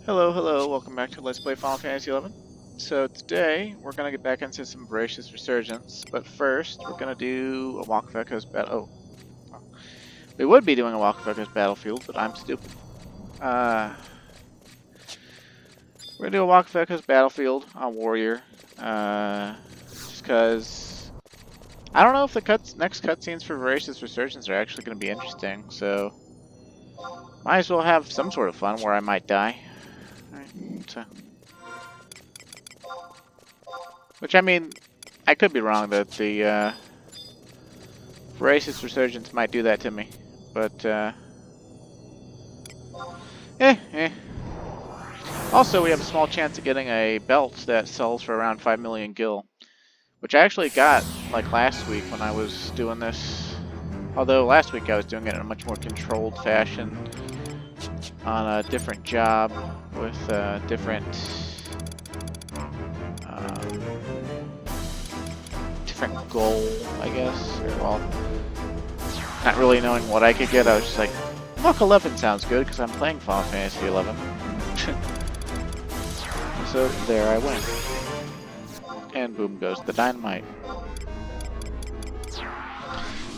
Hello, hello, welcome back to Let's Play Final Fantasy XI. So today, we're going to get back into some Voracious Resurgence, but first, we're going to do a Walk of Echoes battle. Oh, we would be doing a Walk of Echoes battlefield, but I'm stupid. We're going to do a Walk of Echoes battlefield on Warrior, just because I don't know if the next cutscenes for Voracious Resurgence are actually going to be interesting, so might as well have some sort of fun where I might die. Alright, so. Which, I mean, I could be wrong that the Voracious Resurgence might do that to me. But, Also, we have a small chance of getting a belt that sells for around 5 million gil. Which I actually got, like, last week when I was doing this. Although, last week I was doing it in a much more controlled fashion. On a different job with different goal, I guess. Well, not really knowing what I could get, I was just like, Mach 11 sounds good because I'm playing Final Fantasy 11. So there I went. And boom goes the dynamite.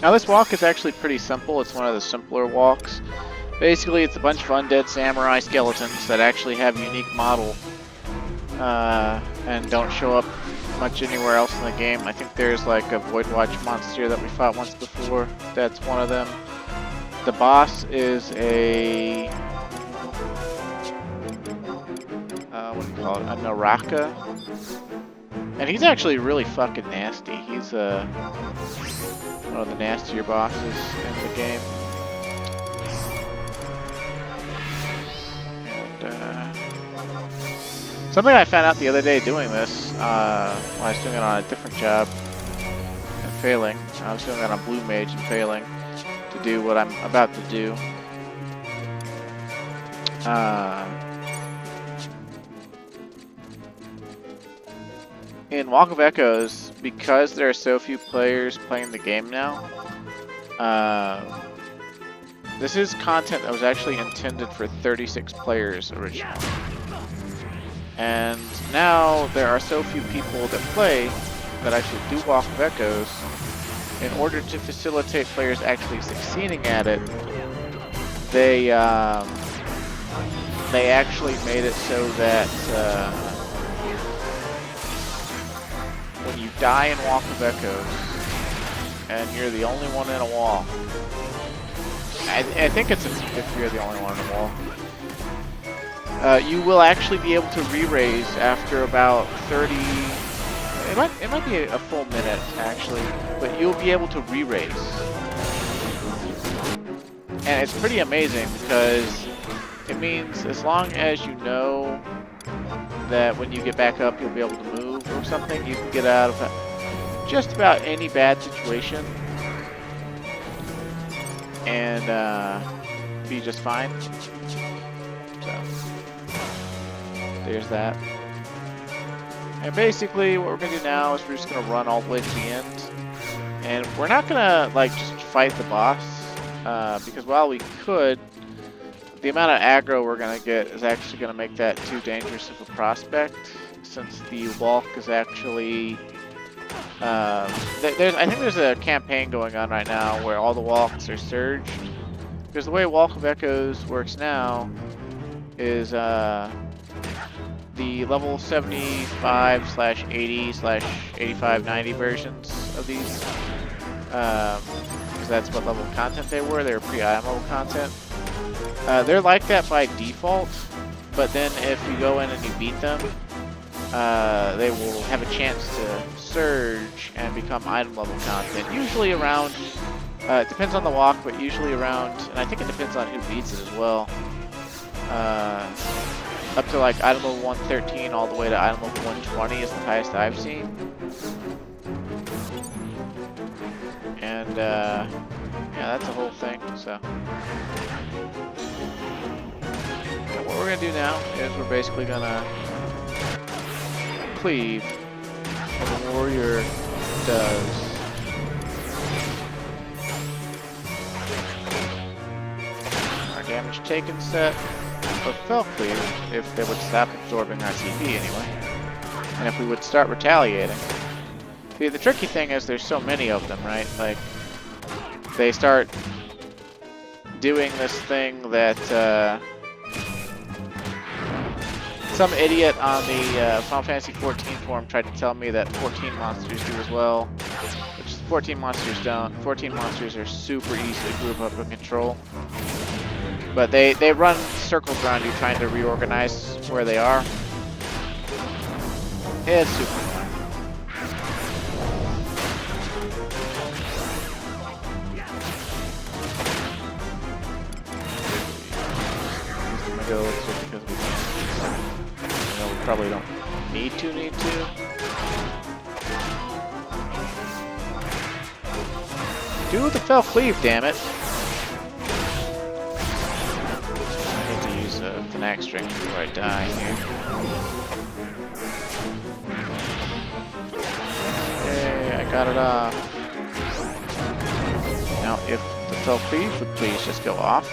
Now this walk is actually pretty simple. It's one of the simpler walks. Basically, it's a bunch of undead samurai skeletons that actually have unique model and don't show up much anywhere else in the game. I think there's like a Void Watch monster that we fought once before. That's one of them. The boss is a what do you call it? A Naraka. And he's actually really fucking nasty. He's one of the nastier bosses in the game. Something I found out the other day doing this, when I was doing it on a different job and failing. I was doing it on Blue Mage and failing to do what I'm about to do. In Walk of Echoes, because there are so few players playing the game now, this is content that was actually intended for 36 players originally. And now there are so few people that play that actually do Walk of Echoes. In order to facilitate players actually succeeding at it, they actually made it so that when you die in Walk of Echoes and you're the only one in a wall, I think it's if you're the only one in a wall. You will actually be able to re-raise after about 30... It might be a full minute, actually, but you'll be able to re-raise. And it's pretty amazing because it means as long as you know that when you get back up you'll be able to move or something, you can get out of just about any bad situation and be just fine. So... there's that. And basically what we're going to do now is we're just going to run all the way to the end. And we're not going to like just fight the boss. Because while we could, the amount of aggro we're going to get is actually going to make that too dangerous of a prospect. Since the walk is actually... I think there's a campaign going on right now where all the walks are surged. Because the way Walk of Echoes works now is... the level 75/80/85/90 versions of these, because that's what level of content they were. They were pre-item level content. They're like that by default, but then if you go in and you beat them, they will have a chance to surge and become item level content. Usually around, it depends on the walk, but usually around, and I think it depends on who beats it as well. Up to like item level 113 all the way to item level 120 is the highest I've seen. And yeah, that's the whole thing. So and what we're gonna do now is we're basically gonna cleave what the warrior does. Our damage taken set. of Fel Cleave if they would stop absorbing our CP anyway. And if we would start retaliating. See, the tricky thing is there's so many of them, right? Like, they start doing this thing that some idiot on the Final Fantasy 14 forum tried to tell me that 14 monsters do as well. Which 14 monsters don't. 14 monsters are super easy to group up and control. But they run circles around you trying to reorganize where they are. It's super fun. Just because we can. You know, we probably don't need to. Do the Fel Cleave, damn it! I need to use a Fnac string before I die here. Okay, I got it off. Now, if the Fel Cleave would please just go off.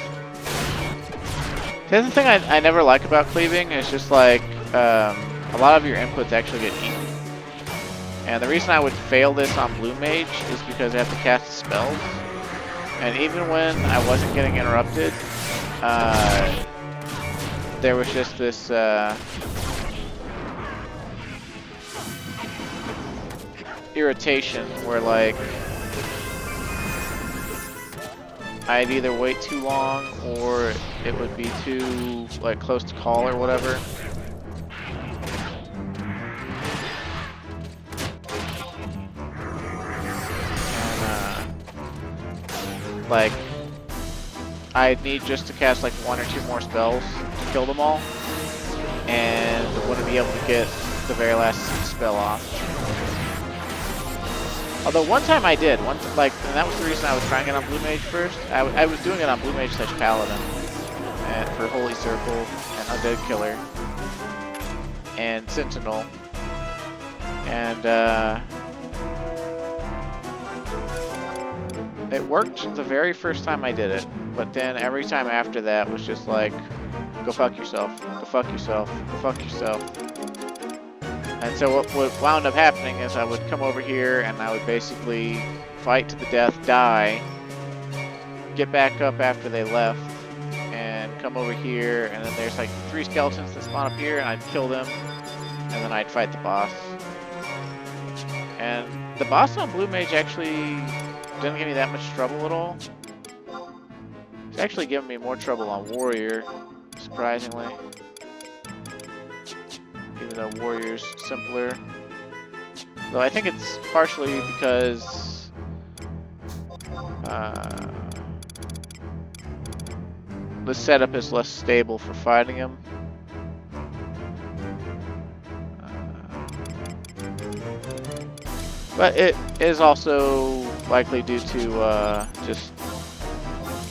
The other thing I never like about cleaving is just like a lot of your inputs actually get eaten. And the reason I would fail this on Blue Mage is because I have to cast spells. And even when I wasn't getting interrupted, there was just this irritation where like I'd either wait too long or it would be too like close to call or whatever. And like I'd need just to cast like 1 or 2 more spells to kill them all, and wouldn't be able to get the very last spell off. Although one time I did, and that was the reason I was trying it on Blue Mage first. I was doing it on Blue Mage / Paladin, and for Holy Circle, and Undead Killer, and Sentinel, and it worked the very first time I did it, but then every time after that was just like, go fuck yourself, go fuck yourself, go fuck yourself. And so what wound up happening is I would come over here and I would basically fight to the death, die, get back up after they left, and come over here, and then there's like 3 skeletons that spawn up here, and I'd kill them, and then I'd fight the boss. And the boss on Blue Mage actually didn't give me that much trouble at all. It's actually given me more trouble on Warrior, surprisingly. Even though Warrior's simpler. Though I think it's partially because the setup is less stable for fighting him. But it is also likely due to just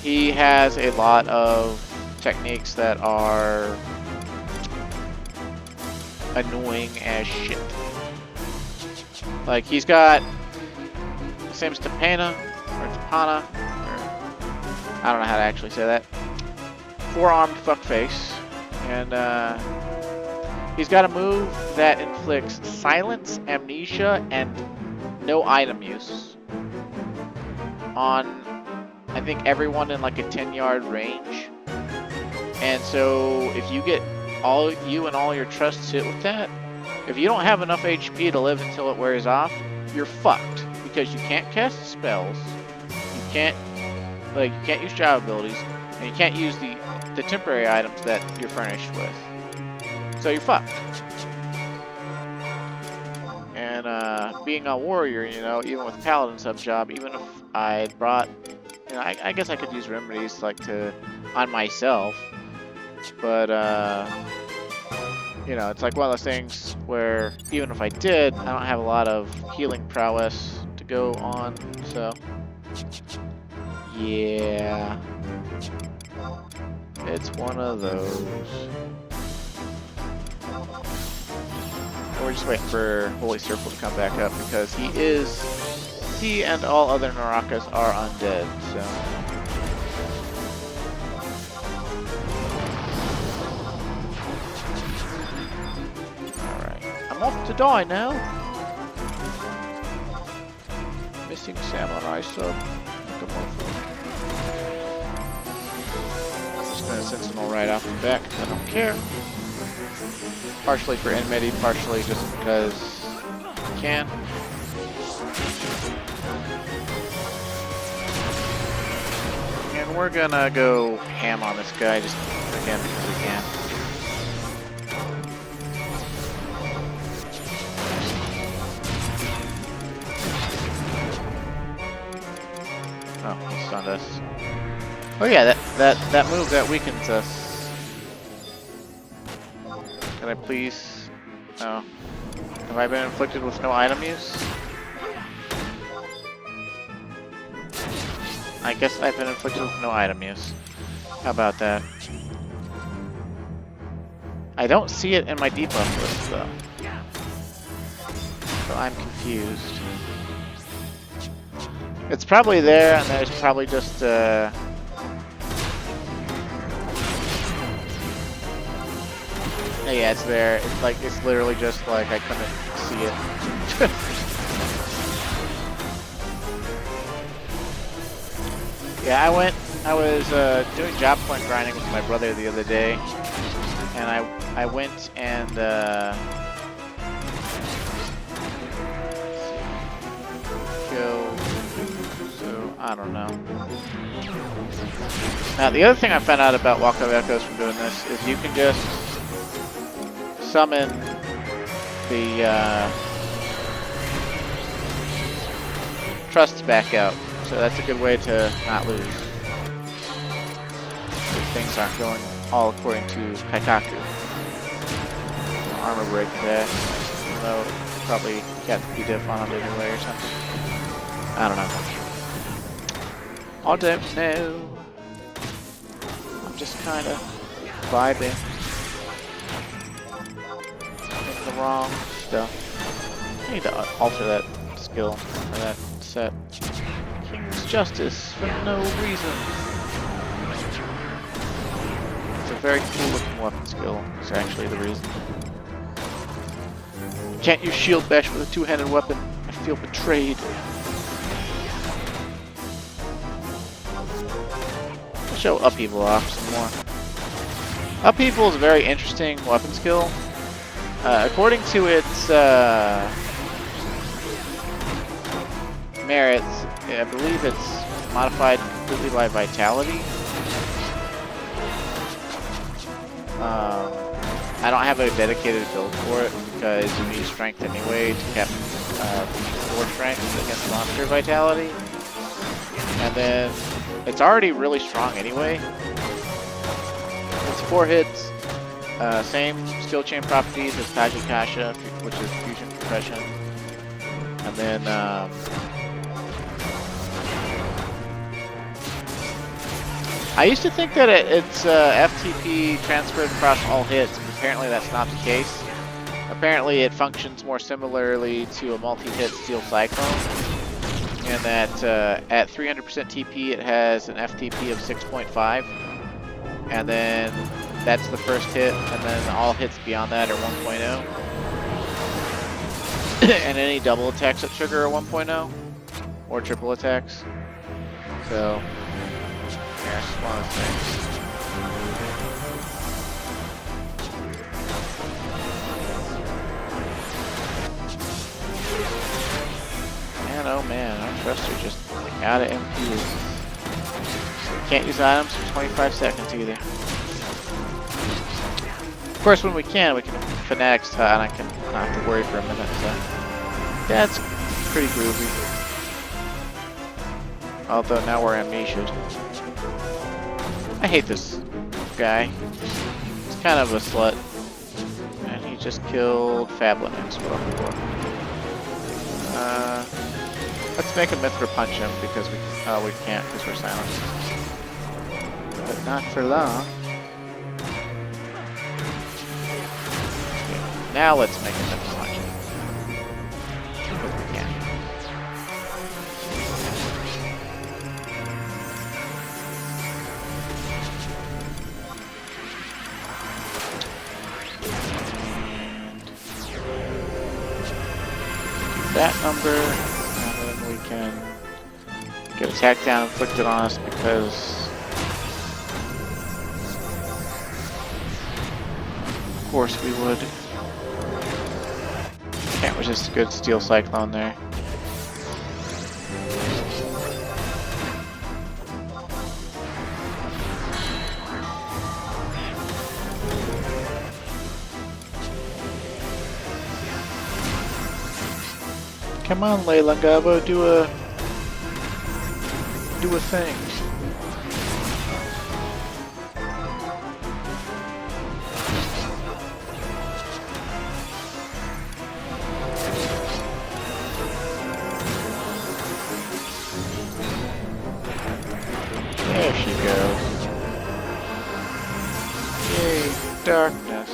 he has a lot of techniques that are annoying as shit. Like he's got same as Tapana or Tapana, or I don't know how to actually say that. 4-armed fuckface, and he's got a move that inflicts silence, amnesia, and no item use on I think everyone in like a 10-yard range. And so if you get you and all your trusts hit with that, if you don't have enough HP to live until it wears off, you're fucked, because you can't cast spells, you can't use job abilities, and you can't use the temporary items that you're furnished with. So you're fucked. And being a warrior, you know, even with Paladin sub job, even if I brought, you know, I guess I could use remedies like on myself. But, you know, it's like one of those things where even if I did, I don't have a lot of healing prowess to go on, so yeah, it's one of those. We're just waiting for Holy Circle to come back up, because he and all other Narakas are undead, so. off to die now. Missing samurai sub. Come on. Just gonna sentinel right off the back. I don't care. Partially for enmity, partially just because I can. And we're gonna go ham on this guy just again because we can. Oh, he stunned us. Oh yeah, that move that weakens us. Can I please? No. Have I been inflicted with no item use? I guess I've been inflicted with no item use. How about that? I don't see it in my debuff list though. So I'm confused. It's probably there, and there's probably just yeah, it's there. It's like it's literally just like I couldn't see it. Yeah, I was doing job point grinding with my brother the other day, and I went and killed. I don't know. Now, the other thing I found out about Walk of Echoes from doing this is you can just summon the trusts back out. So that's a good way to not lose. If things aren't going all according to Kaikaku. Armor break there. Even though probably got the diff on him anyway or something. I don't know. I don't know. I'm just kind of vibing. Doing the wrong stuff. I need to alter that skill or that set. King's Justice for no reason. It's a very cool looking weapon skill. It's actually the reason. Can't use shield bash with a two-handed weapon. I feel betrayed. Show Upheaval off some more. Upheaval is a very interesting weapon skill. According to its merits, I believe it's modified completely by Vitality. I don't have a dedicated build for it because you need Strength anyway to cap 4 Strength against Monster Vitality. And then it's already really strong anyway. It's 4 hits, same skill chain properties as Tajikasha, which is Fusion Compression. And then I used to think that it's FTP transferred across all hits, but apparently that's not the case. Apparently it functions more similarly to a multi-hit Steel Cyclone. And that at 300% TP it has an FTP of 6.5, and then that's the first hit, and then all hits beyond that are 1.0. And any double attacks that trigger are 1.0, or triple attacks. So, yeah, it's just one of those things. Man, oh man, our trusts are just out of MP. Can't use items for 25 seconds either. Of course, when we can Fanatics and I can not have to worry for a minute, so that's pretty groovy. Although now we're amnesiaed. I hate this guy. He's kind of a slut. And he just killed Fablin next door. Let's make a Mithra punch him because we can't because we're silent. But not for long. Okay, now let's make a Mithra punch him. Because we can. that number, and then we can get attack down inflicted on us because, of course, we would. Can't resist a good steel cyclone there. Come on, Leyland Gabo, do a thing. There she goes. Yay, darkness.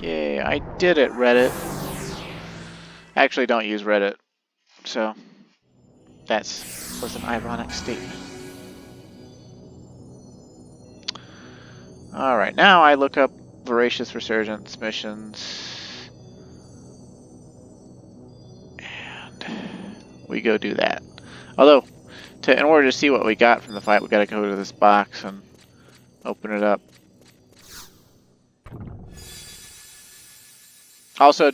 Yay, I did it, Reddit. Actually, don't use Reddit, so was an ironic statement. Alright, now I look up Voracious Resurgence missions. And we go do that. Although, in order to see what we got from the fight, we gotta go to this box and open it up. Also, I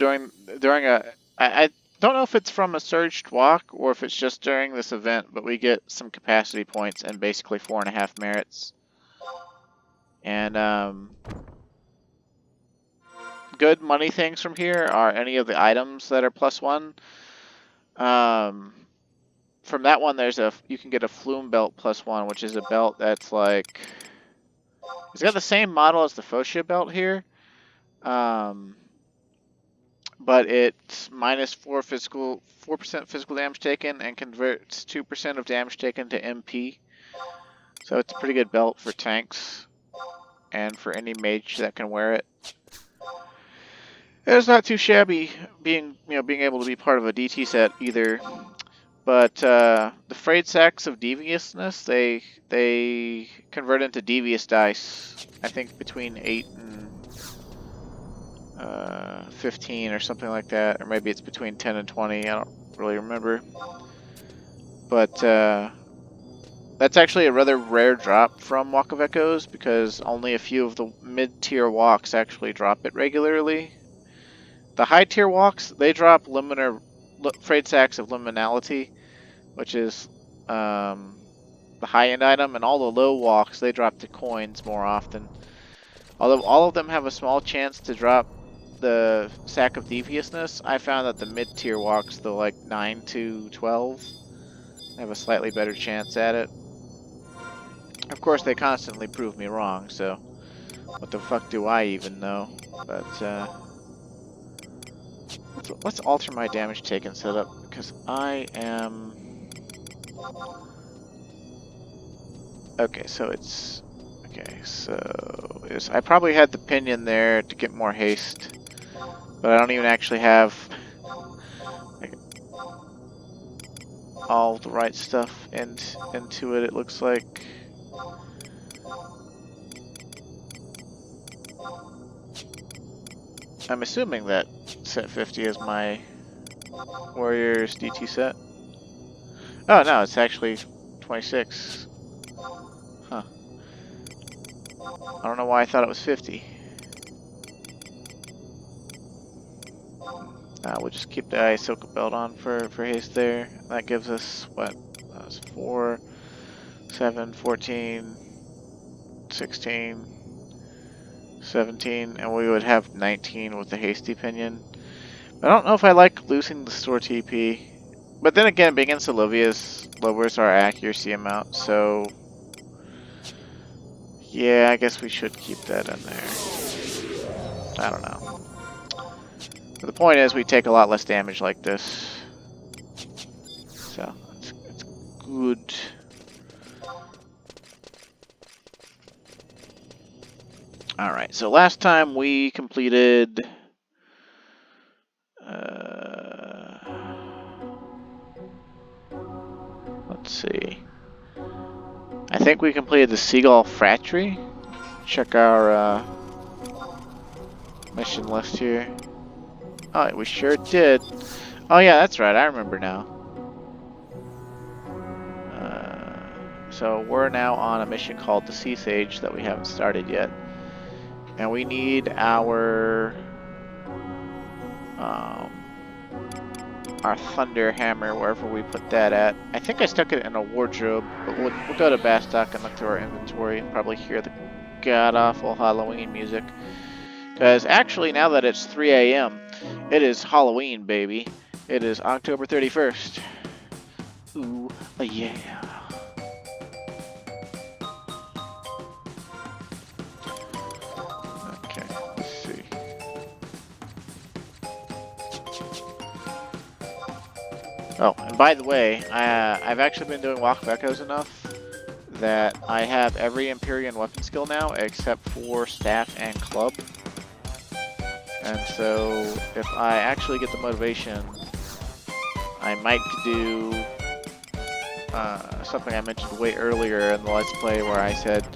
don't know if it's from a surged walk or if it's just during this event, but we get some capacity points and basically 4.5 merits. And good money things from here are any of the items that are +1. From that one, you can get a flume belt +1, which is a belt that's like, it's got the same model as the Focia belt here. But it's -4% physical damage taken and converts 2% of damage taken to MP. So it's a pretty good belt for tanks and for any mage that can wear it. It's not too shabby being able to be part of a DT set either. But the frayed sacks of deviousness, they convert into devious dice. I think between 8 and 15 or something like that, or maybe it's between 10 and 20. I don't really remember. But that's actually a rather rare drop from Walk of Echoes because only a few of the mid-tier walks actually drop it regularly. The high-tier walks, they drop frayed sacks of liminality, which is the high-end item, and all the low walks, they drop the coins more often. Although all of them have a small chance to drop the sack of deviousness, I found that the mid-tier walks, the like 9 to 12, have a slightly better chance at it. Of course, they constantly prove me wrong, so what the fuck do I even know? But let's alter my damage taken setup because I am. Okay, so it's okay. So I probably had the pinion there to get more haste, but I don't even actually have like, all the right stuff into it. It looks like. I'm assuming that set 50 is my Warriors DT set. Oh no, it's actually 26. Huh. I don't know why I thought it was 50. We'll just keep the Ahsoka belt on for haste there. That gives us, what? That was 4, 7, 14, 16, 17, and we would have 19 with the hasty pinion. But I don't know if I like losing the store TP. But then again, being against Olivia's lowers our accuracy amount, so yeah, I guess we should keep that in there. I don't know. But the point is, we take a lot less damage like this, so it's good. All right, so last time we completed. Let's see. I think we completed the Seagull Factory. Check our mission list here. Oh, we sure did. Oh yeah, that's right. I remember now. So we're now on a mission called the Sea Sage that we haven't started yet, and we need our Thunder Hammer wherever we put that at. I think I stuck it in a wardrobe, but we'll go to Bastock and look through our inventory and probably hear the god-awful Halloween music. Because actually, now that it's 3 a.m., it is Halloween, baby. It is October 31st. Ooh, yeah. Okay, let's see. Oh, and by the way, I've actually been doing Walk of Echoes enough that I have every Empyrean weapon skill now except for Staff and Club. And so, if I actually get the motivation, I might do something I mentioned way earlier in the Let's Play where I said,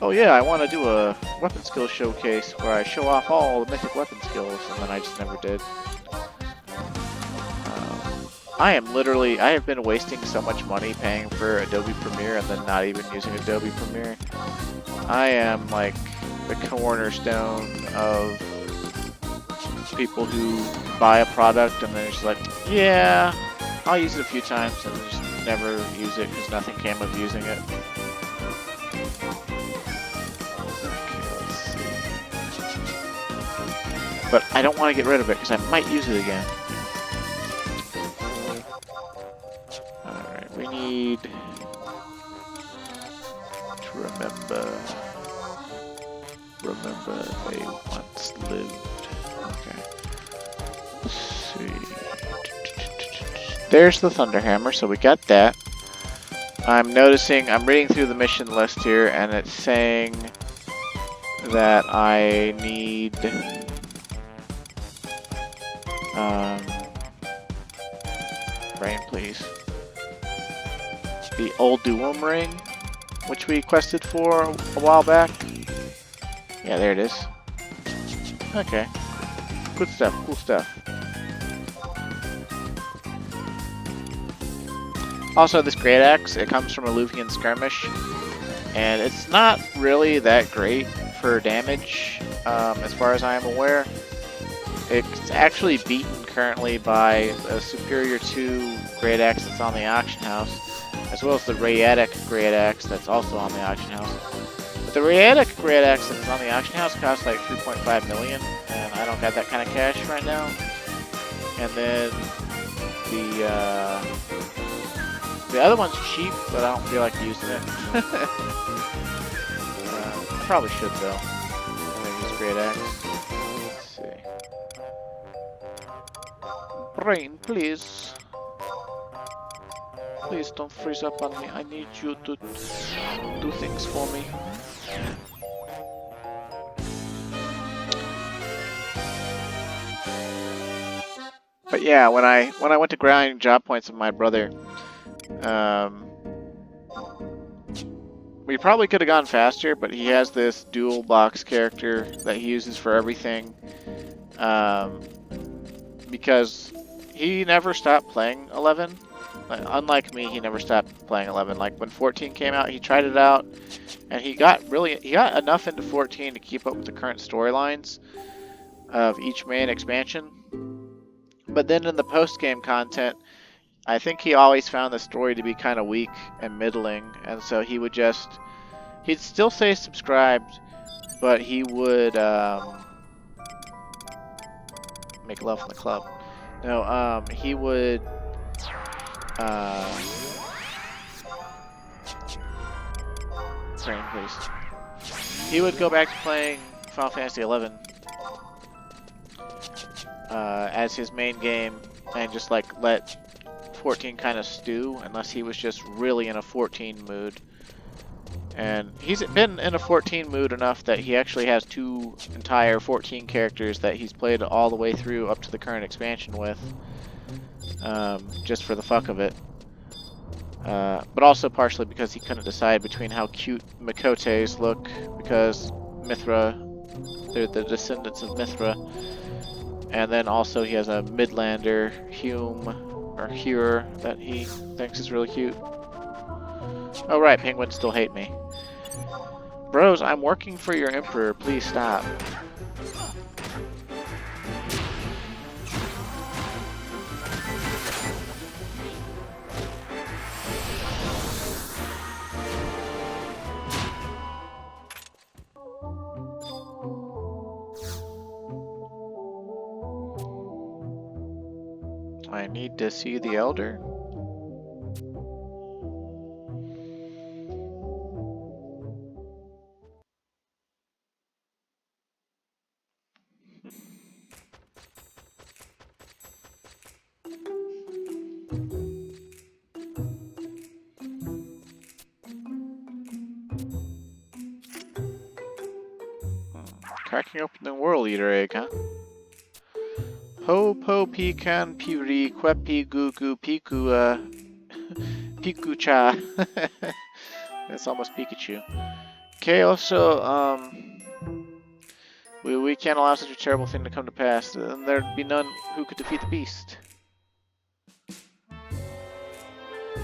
oh yeah, I want to do a weapon skill showcase where I show off all the mythic weapon skills, and then I just never did. I have been wasting so much money paying for Adobe Premiere and then not even using Adobe Premiere. I am like the cornerstone of people who buy a product and then it's like, yeah, I'll use it a few times and then just never use it because nothing came of using it. Okay, let's see. But I don't want to get rid of it because I might use it again. Alright, we need to remember they once lived. Okay. Let's see. There's the Thunderhammer, so we got that. I'm reading through the mission list here, and it's saying that I need brain, please. The Adoulin ring, which we quested for a while back. Yeah, there it is. Okay. Good stuff, cool stuff. Also, this Great Axe, it comes from Alluvian Skirmish, and it's not really that great for damage, as far as I am aware. It's actually beaten currently by a superior 2 Great Axe that's on the auction house, as well as the Raetic Great Axe that's also on the auction house. But the Raetic Great Axe that's on the auction house costs like 3.5 million, and I don't got that kind of cash right now. And then the other one's cheap, but I don't feel like using it. I probably should though. I'm gonna use Great Axe. Let's see. Brain, please. Please don't freeze up on me. I need you to do things for me. But yeah, when I went to grind job points with my brother, we probably could have gone faster, but he has this dual box character that he uses for everything. Because he never stopped playing 11. Unlike me, he never stopped playing 11. Like when 14 came out, he tried it out, and he got enough into 14 to keep up with the current storylines of each main expansion. But then in the post-game content, I think he always found the story to be kind of weak and middling, and so he'd still say subscribed, but he would make love in the club. No, he would brain, please. He would go back to playing Final Fantasy XI as his main game and just like let 14 kind of stew unless he was just really in a 14 mood. And he's been in a 14 mood enough that he actually has 2 entire 14 characters that he's played all the way through up to the current expansion with, just for the fuck of it. But also partially because he couldn't decide between how cute Makotes look, because Mithra, they're the descendants of Mithra. And then also he has a Midlander, Hume, or Hewer, that he thinks is really cute. Oh right, penguins still hate me. Bros, I'm working for your emperor, please stop. I need to see the Elder. Cracking open the World Eater egg, huh? Ho po pecan puri quepi goo goo piku piku cha. That's almost Pikachu. Okay, also, we can't allow such a terrible thing to come to pass. And there'd be none who could defeat the beast.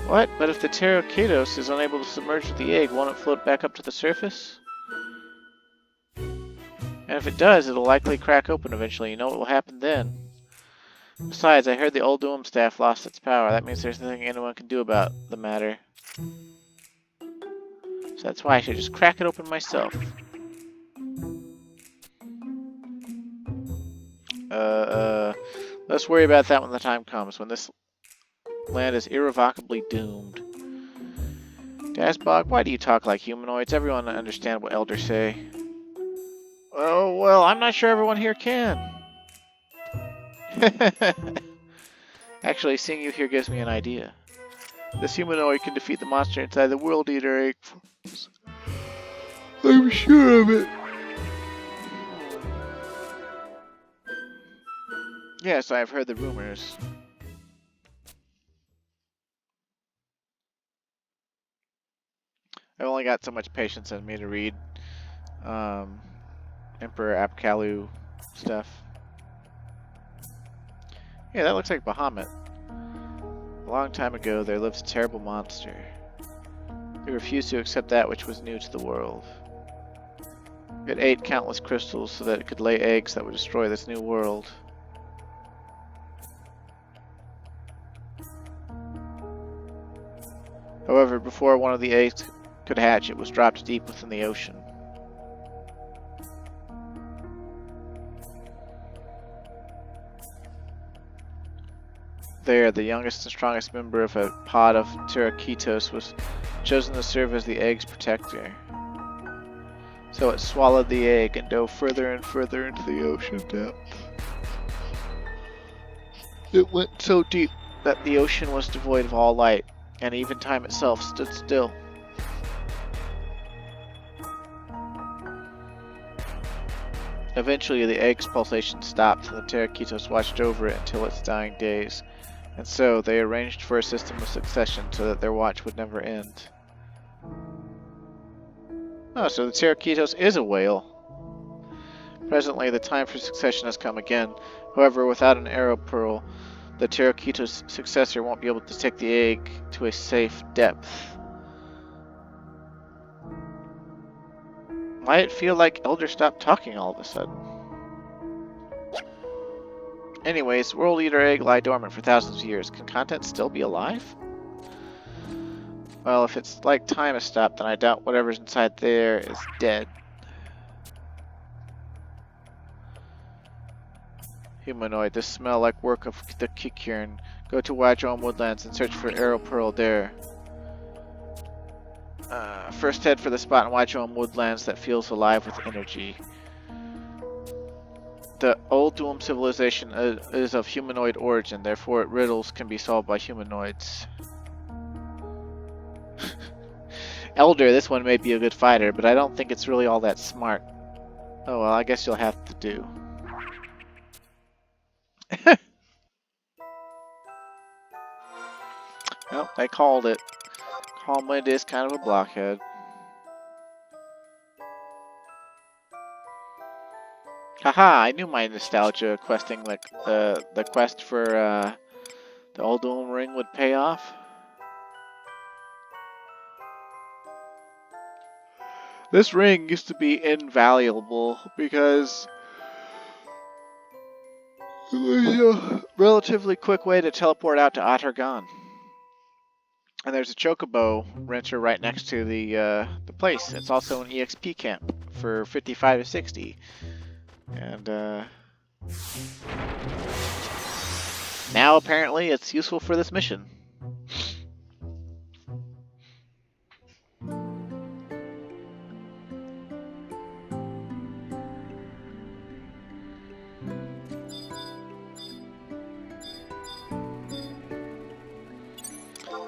What? But if the Terito is unable to submerge the egg, won't it float back up to the surface? And if it does, it'll likely crack open eventually. You know what will happen then? Besides, I heard the old Doom staff lost its power. That means there's nothing anyone can do about the matter. So that's why I should just crack it open myself. Let's worry about that when the time comes, when this land is irrevocably doomed. Dasbog, why do you talk like humanoids? Everyone understand what elders say. Oh, well, I'm not sure everyone here can. Actually, seeing you here gives me an idea. This humanoid can defeat the monster inside the World Eater egg. I'm sure of it. Yes, I've heard the rumors. I've only got so much patience in me to read Emperor Apkalu stuff. Yeah, that looks like Bahamut. A long time ago, there lived a terrible monster. It refused to accept that which was new to the world. It ate countless crystals so that it could lay eggs that would destroy this new world. However, before one of the eggs could hatch, it was dropped deep within the ocean. There, the youngest and strongest member of a pod of Terito was chosen to serve as the egg's protector. So it swallowed the egg and dove further and further into the ocean depth. It went so deep that the ocean was devoid of all light, and even time itself stood still. Eventually, the egg's pulsation stopped, and the Terito watched over it until its dying days. And so, they arranged for a system of succession so that their watch would never end. Oh, so the Terito is a whale. Presently, the time for succession has come again. However, without an arrow pearl, the Terito's successor won't be able to take the egg to a safe depth. Why it feel like Elder stopped talking all of a sudden? Anyways, World Eater egg lie dormant for thousands of years. Can content still be alive? Well, if it's like time has stopped, then I doubt whatever's inside there is dead. Humanoid, this smell like work of the Kikurn. Go to Wadrom Woodlands and search for Arrow Pearl there. First head for the spot in Wadrom Woodlands that feels alive with energy. The old Doom civilization is of humanoid origin, therefore riddles can be solved by humanoids. Elder, this one may be a good fighter, but I don't think it's really all that smart. Oh well, I guess you'll have to do. Well, I called it. Calm Wind is kind of a blockhead. Haha, I knew my nostalgia questing, like the quest for the Adoulin ring would pay off. This ring used to be invaluable because it was a relatively quick way to teleport out to Atargan. And there's a chocobo renter right next to the place. It's also an EXP camp for 55 to 60. And now apparently it's useful for this mission.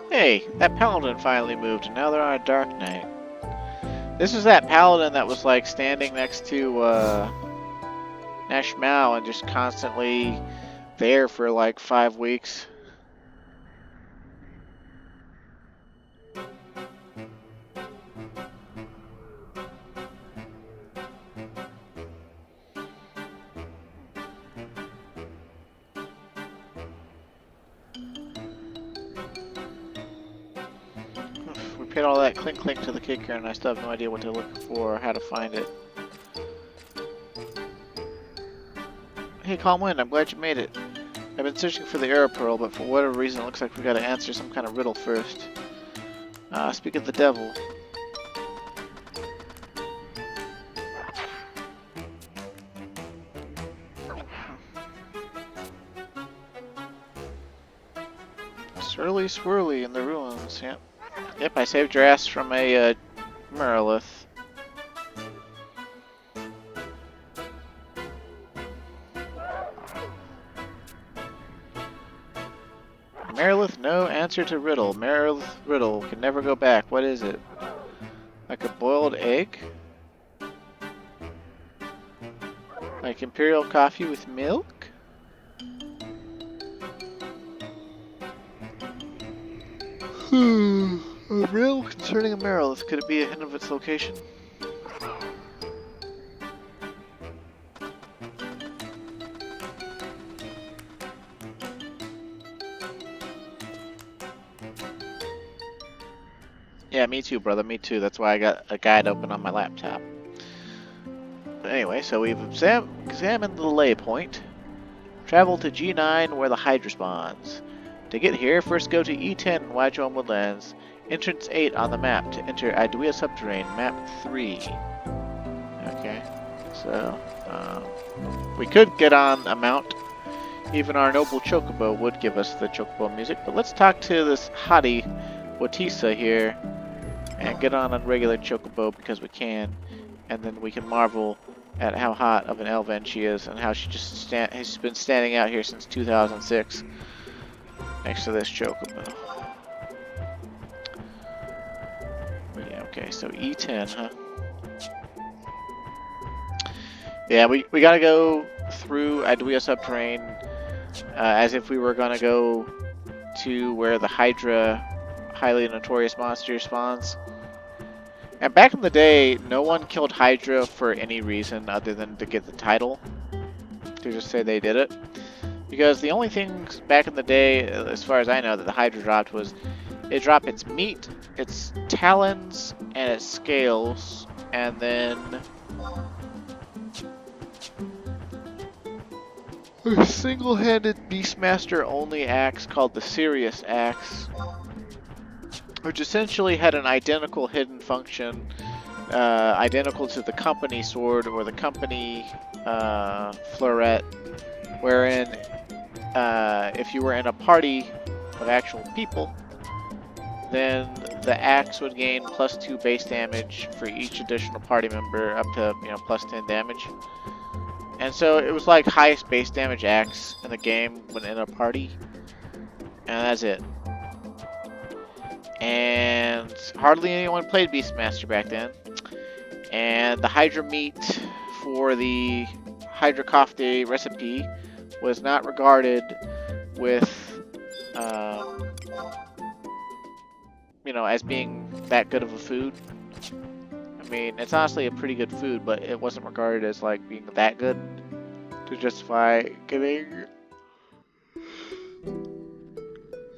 Hey, that paladin finally moved, and now they're on a dark night. This is that paladin that was like standing next to Nashmao and just constantly there for like 5 weeks. We paid all that clink clink to the kicker and I still have no idea what they're looking for or how to find it. Hey, Calm Wind, I'm glad you made it. I've been searching for the Arrow Pearl, but for whatever reason it looks like we gotta answer some kind of riddle first. Speak of the devil. Surly swirly in the ruins, yep. Yep, I saved your ass from a Acrolith. Acrolith, no answer to riddle. Acrolith riddle can never go back. What is it? Like a boiled egg? Like imperial coffee with milk? A riddle concerning a Acrolith. Could it be a hint of its location? Yeah, me too, brother. Me too. That's why I got a guide open on my laptop. But anyway, so we've examined the lay point. Travel to G9 where the Hydra spawns. To get here, first go to E10 in Wadron Woodlands. Entrance 8 on the map to enter Adoulin subterrain, map 3. Okay, so we could get on a mount. Even our noble chocobo would give us the chocobo music, but let's talk to this hottie Watisa here and get on a regular chocobo because we can, and then we can marvel at how hot of an elven she is and how she just has been standing out here since 2006 next to this chocobo. Yeah, okay, so E10, huh? Yeah, we gotta go through Adoulin subterrain as if we were gonna go to where the Hydra highly notorious monster spawns. And back in the day, no one killed Hydra for any reason other than to get the title. To just say they did it. Because the only things back in the day, as far as I know, that the Hydra dropped was it dropped its meat, its talons, and its scales, and then a single-handed Beastmaster only axe called the Sirius Axe, which essentially had an identical hidden function, identical to the company sword or the company fleuret, wherein if you were in a party of actual people, then the axe would gain +2 base damage for each additional party member, up to +10 damage. And so it was like highest base damage axe in the game when in a party, and that's it. And hardly anyone played Beastmaster back then. And the Hydra meat for the Hydra Kofte recipe was not regarded with you know, as being that good of a food. I mean, it's honestly a pretty good food, but it wasn't regarded as like being that good to justify getting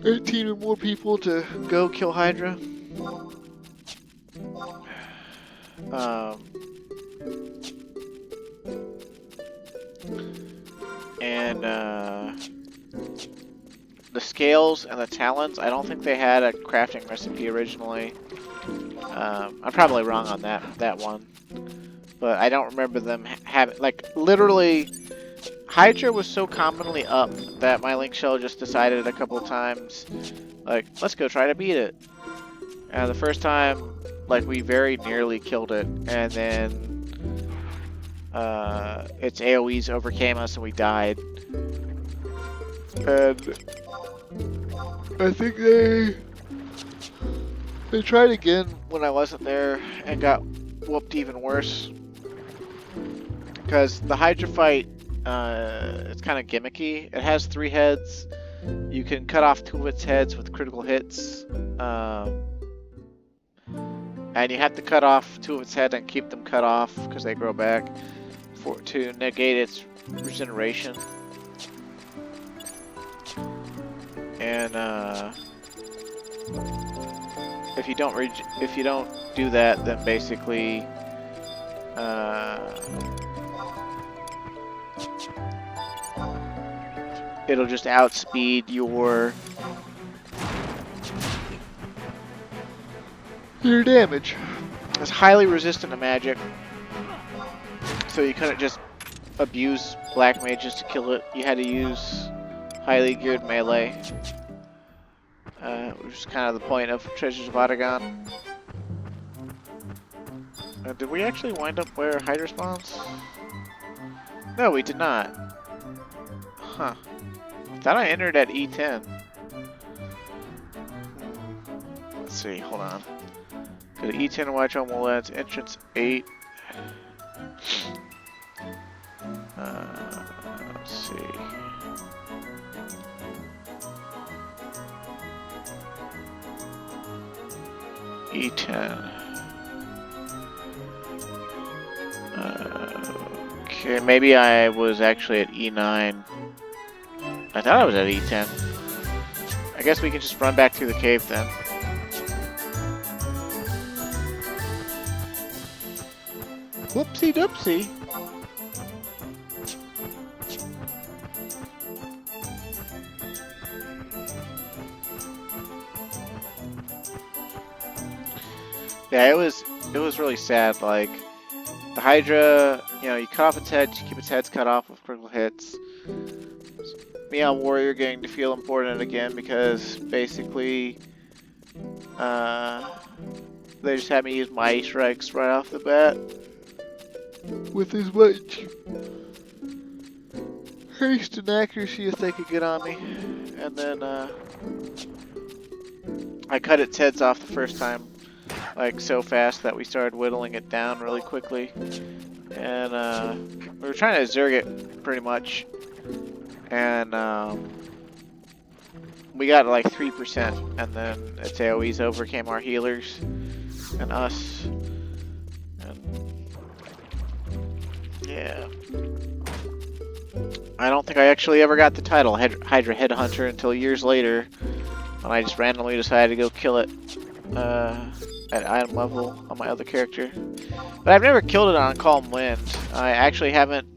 18 or more people to go kill Hydra. The scales and the talons, I don't think they had a crafting recipe originally. I'm probably wrong on that one, but I don't remember them having, like, literally, Hydra was so commonly up that my Link Shell just decided a couple times, like, let's go try to beat it. And the first time, like, we very nearly killed it, and then its AoEs overcame us and we died. And I think they tried again when I wasn't there and got whooped even worse. Because the Hydra fight, it's kind of gimmicky. It has 3 heads. You can cut off 2 of its heads with critical hits. And you have to cut off 2 of its head and keep them cut off because they grow back to negate its regeneration. And if you don't do that, then basically it'll just outspeed your damage. It's highly resistant to magic, so you couldn't just abuse black mages to kill it. You had to use highly geared melee, which is kind of the point of Treasures of Adoulin. Did we actually wind up where Hydra spawns? No, we did not. Huh. I thought I entered at E10. Let's see, hold on. Go to E10 and watch on Woolens, entrance 8. Let's see. E10. Okay, maybe I was actually at E9. I thought I was at E10. I guess we can just run back through the cave then. Whoopsie doopsie. Yeah, it was really sad. Like, the Hydra, you know, you cut off its head, you keep its heads cut off with critical hits. Me on Warrior getting to feel important again because basically they just had me use Mighty Strikes right off the bat with as much haste and accuracy as they could get on me. And then I cut its heads off the first time, like so fast that we started whittling it down really quickly. And we were trying to Zerg it pretty much. And we got like 3%, and then its AoEs overcame our healers and us. And yeah, I don't think I actually ever got the title Hydra Headhunter until years later, when I just randomly decided to go kill it at item level on my other character. But I've never killed it on Calm Wind. I actually haven't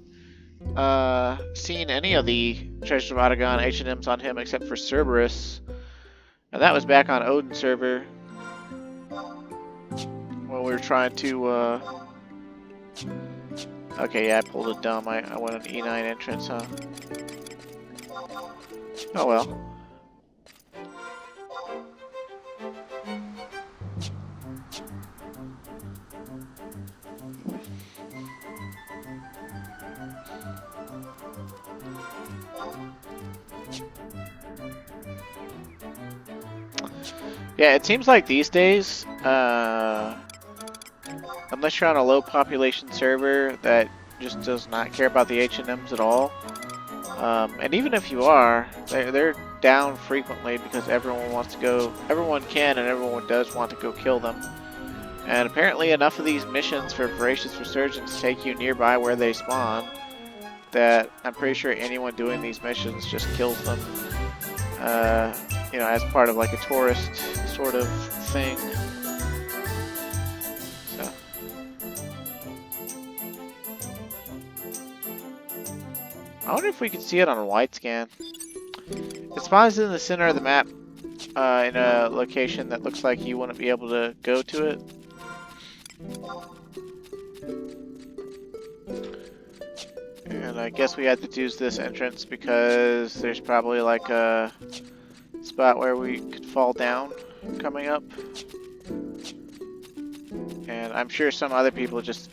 seen any of the Treasures of Adoulin H&Ms on him except for Cerberus, and that was back on Odin server when we were trying to okay, yeah, I pulled a dumb. I went an E9 entrance, huh? Oh well. Yeah, it seems like these days, unless you're on a low population server that just does not care about the H&Ms at all, And even if you are, they're down frequently because everyone wants to go. Everyone can and everyone does want to go kill them. And apparently enough of these missions for Voracious Resurgence take you nearby where they spawn that I'm pretty sure anyone doing these missions just kills them, you know, as part of like a tourist sort of thing. So. I wonder if we can see it on a wide scan. It spawns in the center of the map in a location that looks like you wouldn't be able to go to it. And I guess we had to use this entrance because there's probably like a spot where we could fall down coming up. And I'm sure some other people just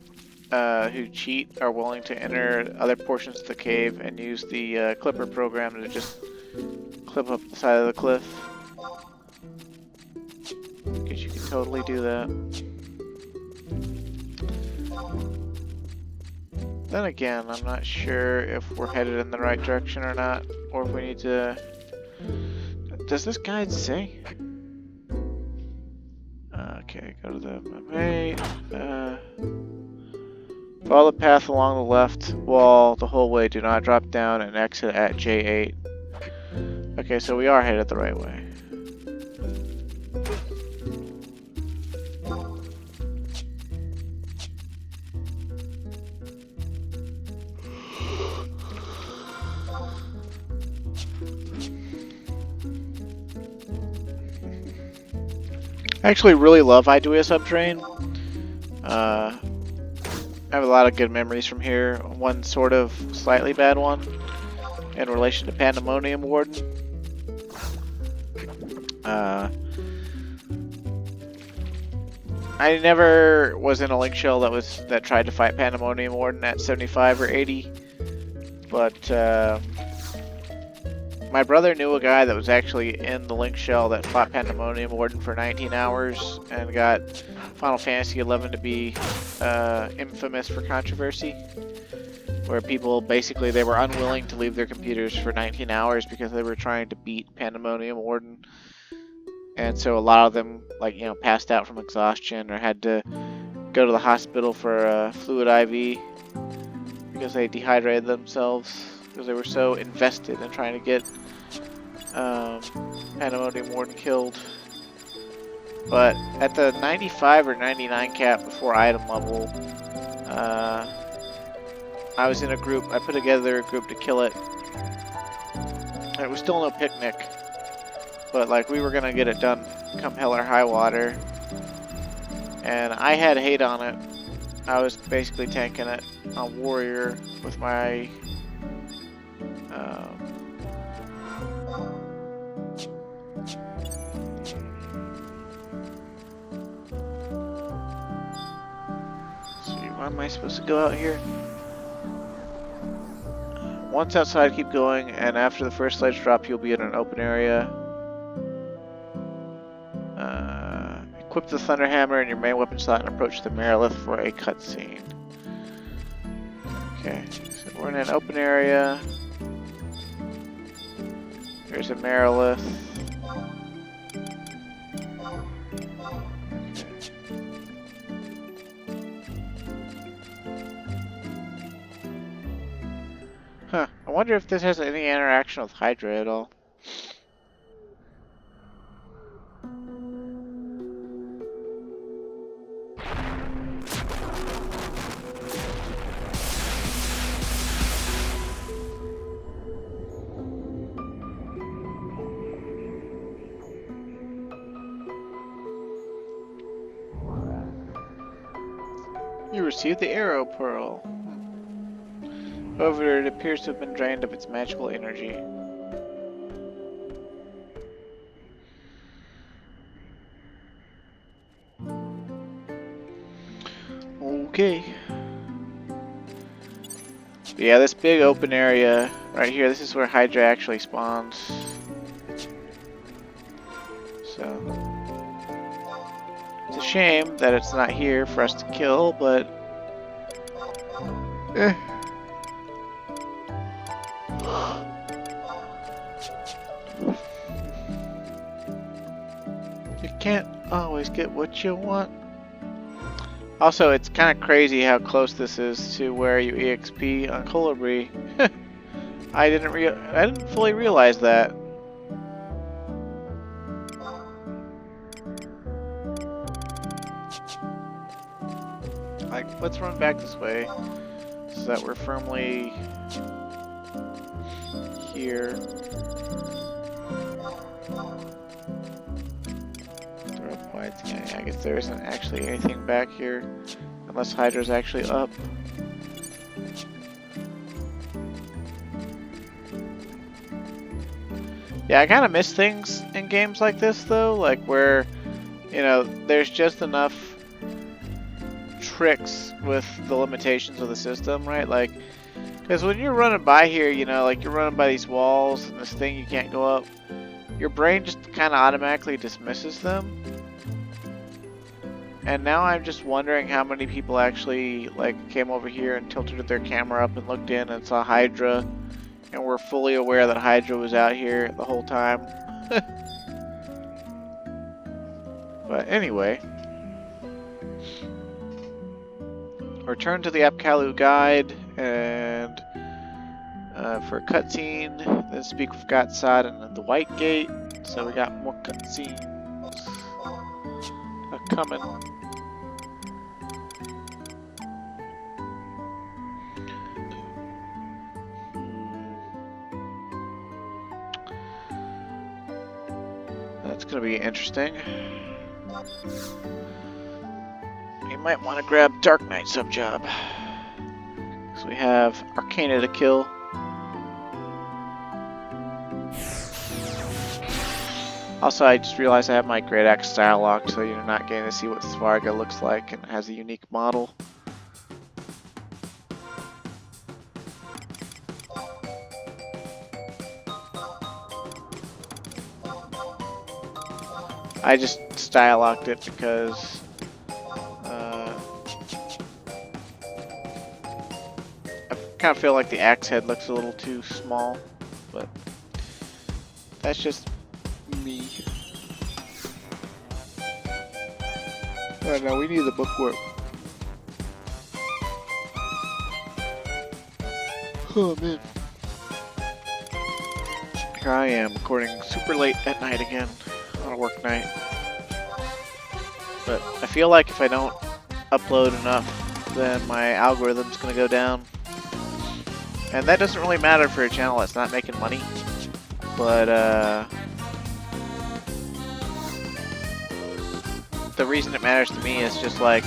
who cheat are willing to enter other portions of the cave and use the clipper program to just clip up the side of the cliff. Because you can totally do that. Then again, I'm not sure if we're headed in the right direction or not, or if we need to... Does this guide say? Okay, go to the mate. Follow the path along the left wall the whole way. Do not drop down and exit at J8. Okay, so we are headed the right way. I actually really love Adoulin subterrain. I have a lot of good memories from here. One sort of slightly bad one in relation to Pandemonium Warden. I never was in a link shell that tried to fight Pandemonium Warden at 75 or 80, but my brother knew a guy that was actually in the link shell that fought Pandemonium Warden for 19 hours and got Final Fantasy XI to be infamous for controversy, where people basically they were unwilling to leave their computers for 19 hours because they were trying to beat Pandemonium Warden, and so a lot of them, like, you know, passed out from exhaustion or had to go to the hospital for a fluid IV because they dehydrated themselves because they were so invested in trying to get Pandemonium Warden killed. But at the 95 or 99 cap before item level, I was in a group. I put together a group to kill it. It was still no picnic, but like we were gonna get it done come hell or high water. And I had hate on it. I was basically tanking it on warrior with my why am I supposed to go out here? Once outside, keep going, and after the first ledge drop, you'll be in an open area. Equip the Thunder Hammer in your main weapon slot and approach the Acrolith for a cutscene. Okay, so we're in an open area. There's a Acrolith. Huh, I wonder if this has any interaction with Hydra at all. You received the Arrow Pearl. However, it appears to have been drained of its magical energy. Okay. But yeah, this big open area right here, this is where Hydra actually spawns. So it's a shame that it's not here for us to kill, but can't always get what you want. Also, it's kind of crazy how close this is to where you EXP on Colibri. I didn't fully realize that. Like, let's run back this way so that we're firmly here. Throw up wide scanning. I guess there isn't actually anything back here unless Hydra's actually up. Yeah, I kind of miss things in games like this though, like where, you know, there's just enough tricks with the limitations of the system, right? Like, because when you're running by here, you know, like you're running by these walls and this thing you can't go up, your brain just kind of automatically dismisses them. And now I'm just wondering how many people actually like came over here and tilted their camera up and looked in and saw Hydra and were fully aware that Hydra was out here the whole time. But anyway, return to the Apkalu guide and for a cutscene, then speak with Gatsad and the White Gate. So we got more cutscenes coming. That's gonna be interesting. You might want to grab Dark Knight sub-job. So we have Arcana to kill. Also, I just realized I have my Great Axe style locked, so you're not getting to see what Svarga looks like, and it has a unique model. I just style locked it because I kind of feel like the axe head looks a little too small, but that's just me. Oh no, we need the bookwork. Oh man. Here I am, recording super late at night again, on a work night. But I feel like if I don't upload enough, then my algorithm's gonna go down. And that doesn't really matter for a channel that's not making money. But, the reason it matters to me is just like,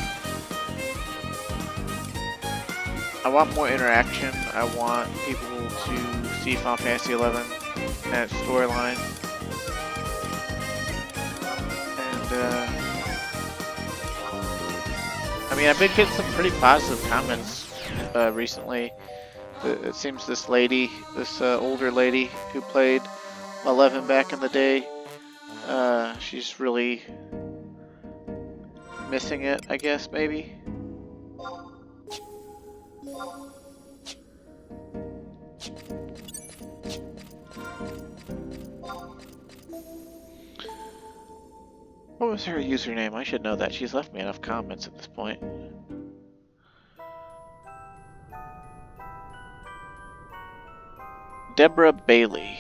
I want more interaction. I want people to see Final Fantasy XI and its storyline. And, I mean, I've been getting some pretty positive comments recently. It seems this lady, this older lady who played 11 back in the day, she's really missing it, I guess, maybe. What was her username? I should know that. She's left me enough comments at this point. Deborah Bailey.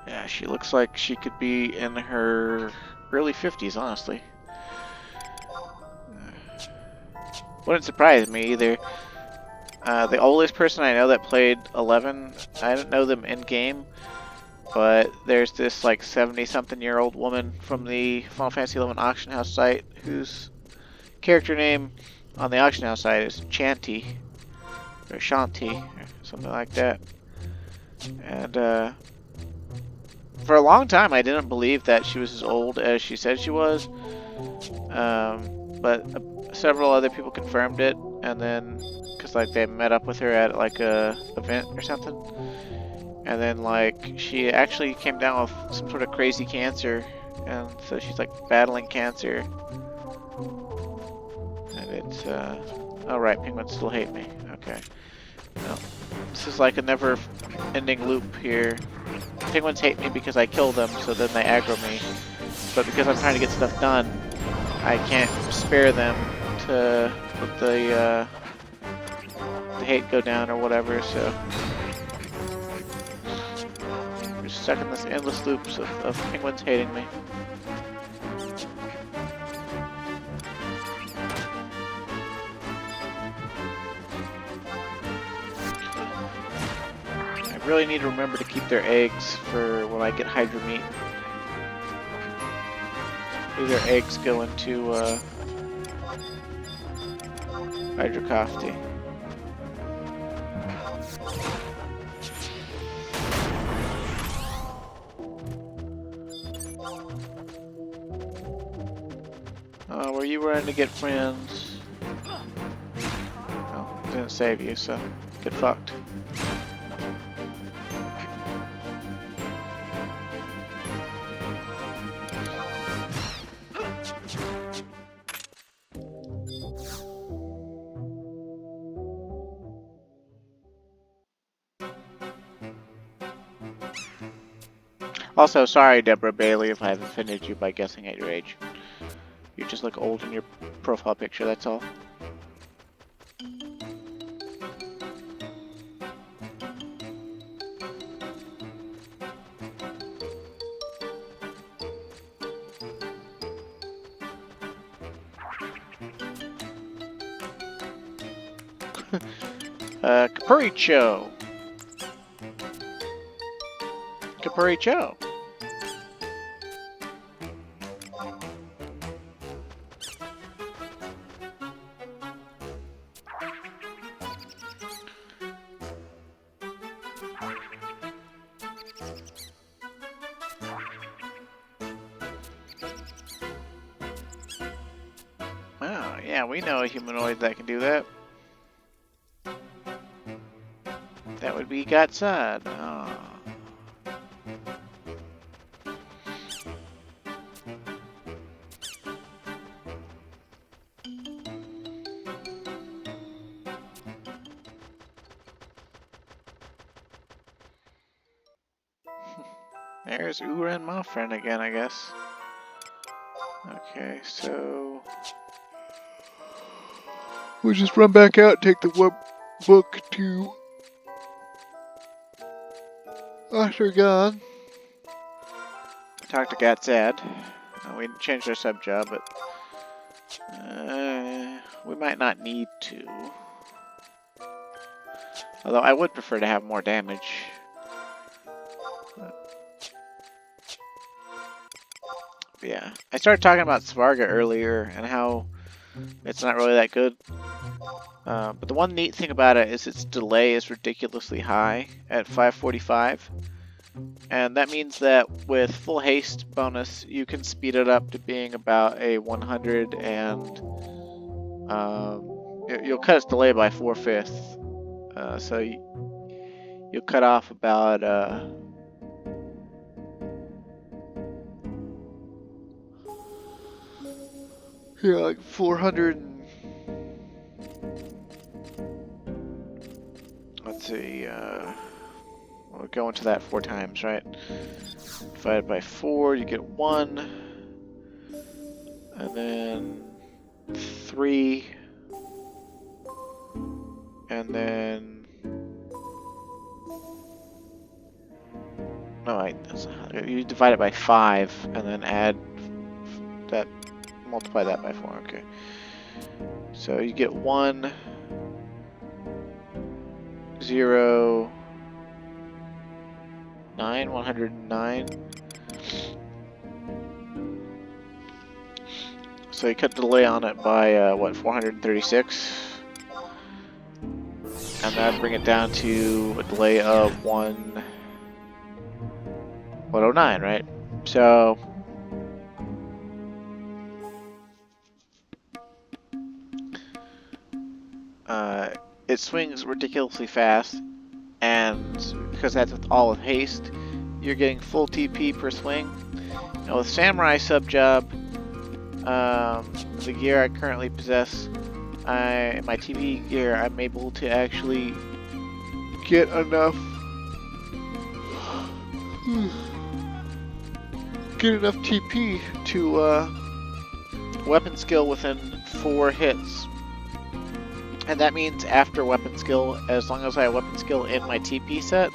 Yeah, she looks like she could be in her early 50s, honestly. Wouldn't surprise me either. The oldest person I know that played 11, I didn't know them in-game, but there's this like 70-something-year-old woman from the Final Fantasy XI auction house site whose character name on the auction house site is Chanty, or Shanti, or something like that. And for a long time I didn't believe that she was as old as she said she was, but several other people confirmed it, and then because like they met up with her at like a event or something, and then like she actually came down with some sort of crazy cancer, and so she's like battling cancer, and it's Oh right, penguins still hate me. Okay. No. This is like a never-ending loop here. Penguins hate me because I kill them, so then they aggro me. But because I'm trying to get stuff done, I can't spare them to let the hate go down or whatever, so... We're stuck in this endless loops of penguins hating me. I really need to remember to keep their eggs for when I get Hydra meat. Their eggs go into Hydrocopty. Where you running to get friends? Oh, didn't save you, so get fucked. Also, sorry, Deborah Bailey, if I have offended you by guessing at your age. You just look old in your profile picture, that's all. Capuricho. Capuricho. Oh, yeah, we know a humanoid that can do that. That would be Gatsad. Oh. There's Uren, my friend again, I guess. Okay, so... we'll just run back out and take the book to... Ashtergon. Talk to Gatsad. We changed our sub job, but... we might not need to. Although I would prefer to have more damage. Yeah, I started talking about Svarga earlier and how it's not really that good. But the one neat thing about it is its delay is ridiculously high at 545. And that means that with full haste bonus, you can speed it up to being about a 100 and you'll cut its delay by 4/5. So you'll cut off about yeah, like 400 and, let's see, we'll go into that 4 times, right? Divided by 4, you get 1, and then 3, and then, no wait, you divide it by 5, and then add that, multiply that by 4, okay. So you get 1, 0, 9, 109. So you cut the delay on it by, what, 436? And that'd bring it down to a delay of 109, right? So... it swings ridiculously fast, and because that's with all of haste, you're getting full TP per swing. Now with Samurai sub job, the gear I currently possess, in my TP gear, I'm able to actually get enough TP to weapon skill within 4 hits. And that means after weapon skill, as long as I have weapon skill in my TP set,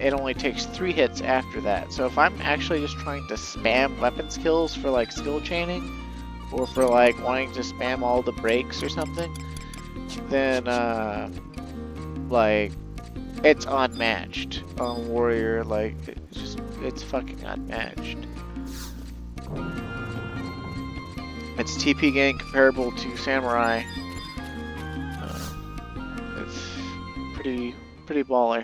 it only takes 3 hits after that. So if I'm actually just trying to spam weapon skills for like skill chaining, or for like wanting to spam all the breaks or something, then like it's unmatched on Warrior. Like it's fucking unmatched. It's TP gain comparable to Samurai. It's pretty baller.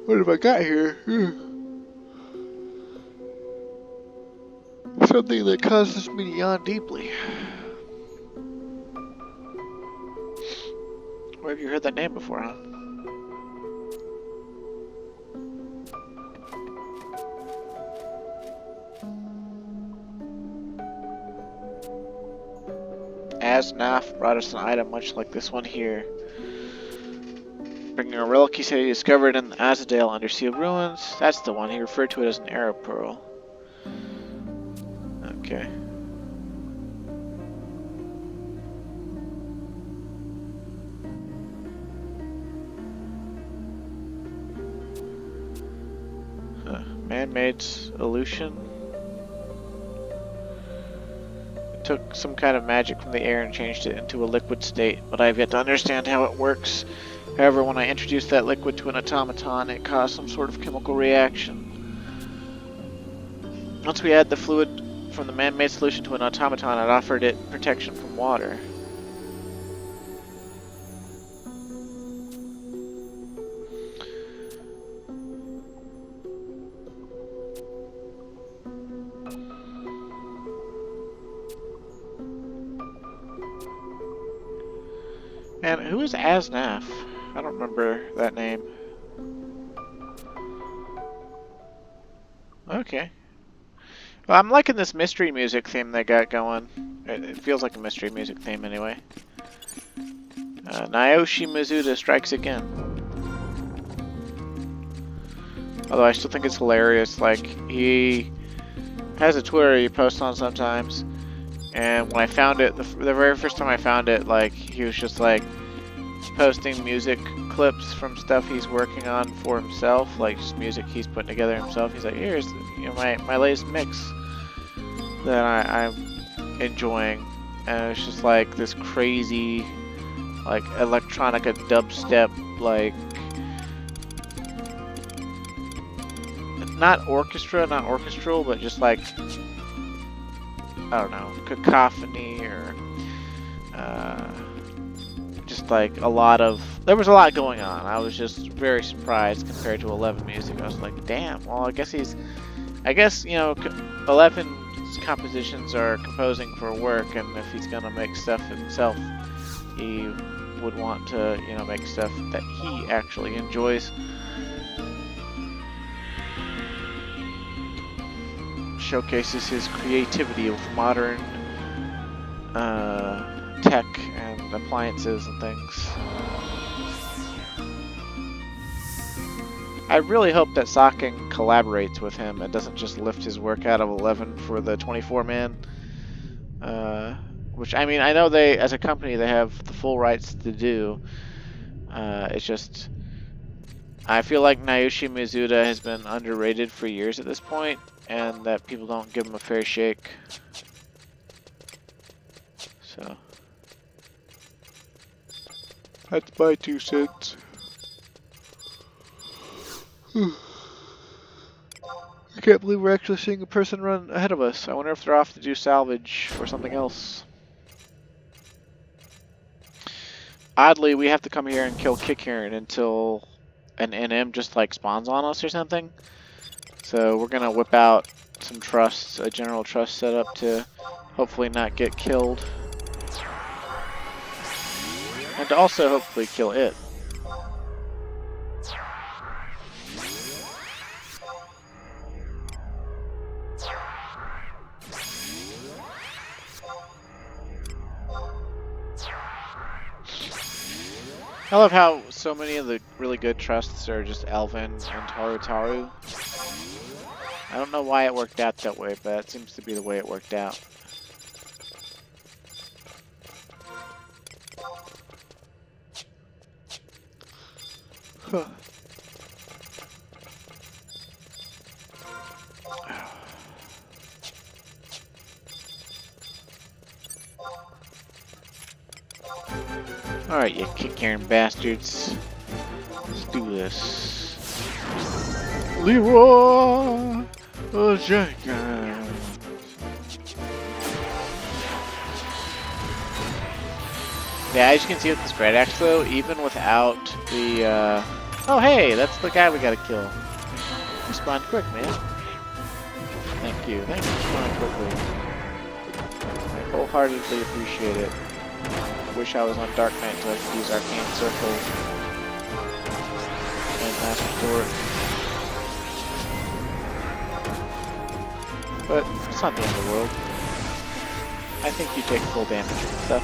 What have I got here? Something that causes me to yawn deeply. Where have you heard that name before, huh? Asnaf brought us an item much like this one here. Bringing a relic he said he discovered in the Azadale Undersea ruins. That's the one. He referred to it as an arrow pearl. Okay. Man-made illusion. It took some kind of magic from the air and changed it into a liquid state, but I have yet to understand how it works. However, when I introduced that liquid to an automaton, it caused some sort of chemical reaction. Once we add the fluid from the man-made solution to an automaton, it offered it protection from water. Man, who is Asnaf? I don't remember that name. Okay. Well, I'm liking this mystery music theme they got going. It feels like a mystery music theme anyway. Naoshi Mizuta strikes again. Although I still think it's hilarious. Like, he has a Twitter he posts on sometimes. And when I found it, the very first time I found it, like, he was just like posting music clips from stuff he's working on for himself, like just music he's putting together himself. He's like, here's my latest mix that I'm enjoying, and it's just like this crazy, like electronica dubstep, like not orchestral, but just like, I don't know, cacophony or just like there was a lot going on. I was just very surprised compared to 11 music. I was like, damn, well, I guess 11's compositions are composing for work, and if he's gonna make stuff himself, he would want to, make stuff that he actually enjoys. Showcases his creativity with modern tech and appliances and things. I really hope that Saken collaborates with him and doesn't just lift his work out of 11 for the 24-man. Which, I mean, I know they, as a company, they have the full rights to do. It's just, I feel like Naoshi Mizuta has been underrated for years at this point, and that people don't give him a fair shake. So, that's my 2 cents. I can't believe we're actually seeing a person run ahead of us. I wonder if they're off to do salvage or something else. Oddly, we have to come here and kill Kikirn until an NM just like spawns on us or something. So we're gonna whip out some trusts, a general trust setup to hopefully not get killed. And to also hopefully kill it. I love how so many of the really good trusts are just Elven and Taru. I don't know why it worked out that way, but that seems to be the way it worked out. Huh. Alright, you kick-carrying bastards. Let's do this. Leroy Jenkins. Yeah, as you can see with this Great Axe though, even without the, oh hey, that's the guy we gotta kill. Respond quick, man. Thank you. Thank you for responding quickly. I wholeheartedly appreciate it. I wish I was on Dark Knight so I could use Arcane Circle and Last Resort. But it's not the end of the world. I think you take full damage and stuff.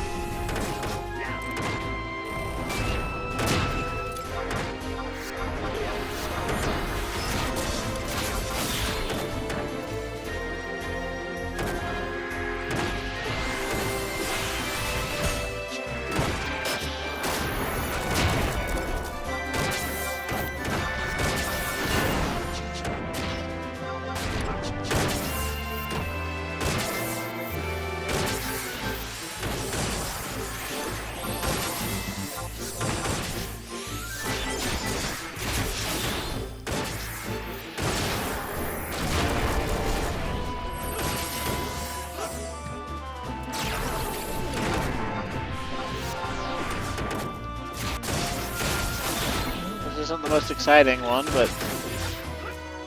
Isn't the most exciting one, but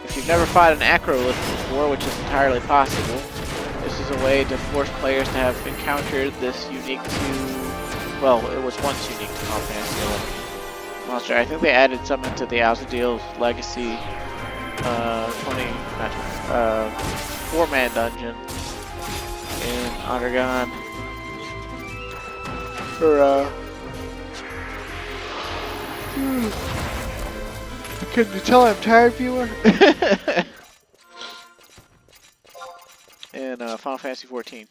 if you've never fought an Acrolith before, which is entirely possible, this is a way to force players to have encountered this unique to, well, it was once unique to Final Fantasy XI monster. I think they added something to the Azadeel's Legacy 4-man dungeon in Undergone. For can you tell I'm tired, viewer? In Final Fantasy XIV,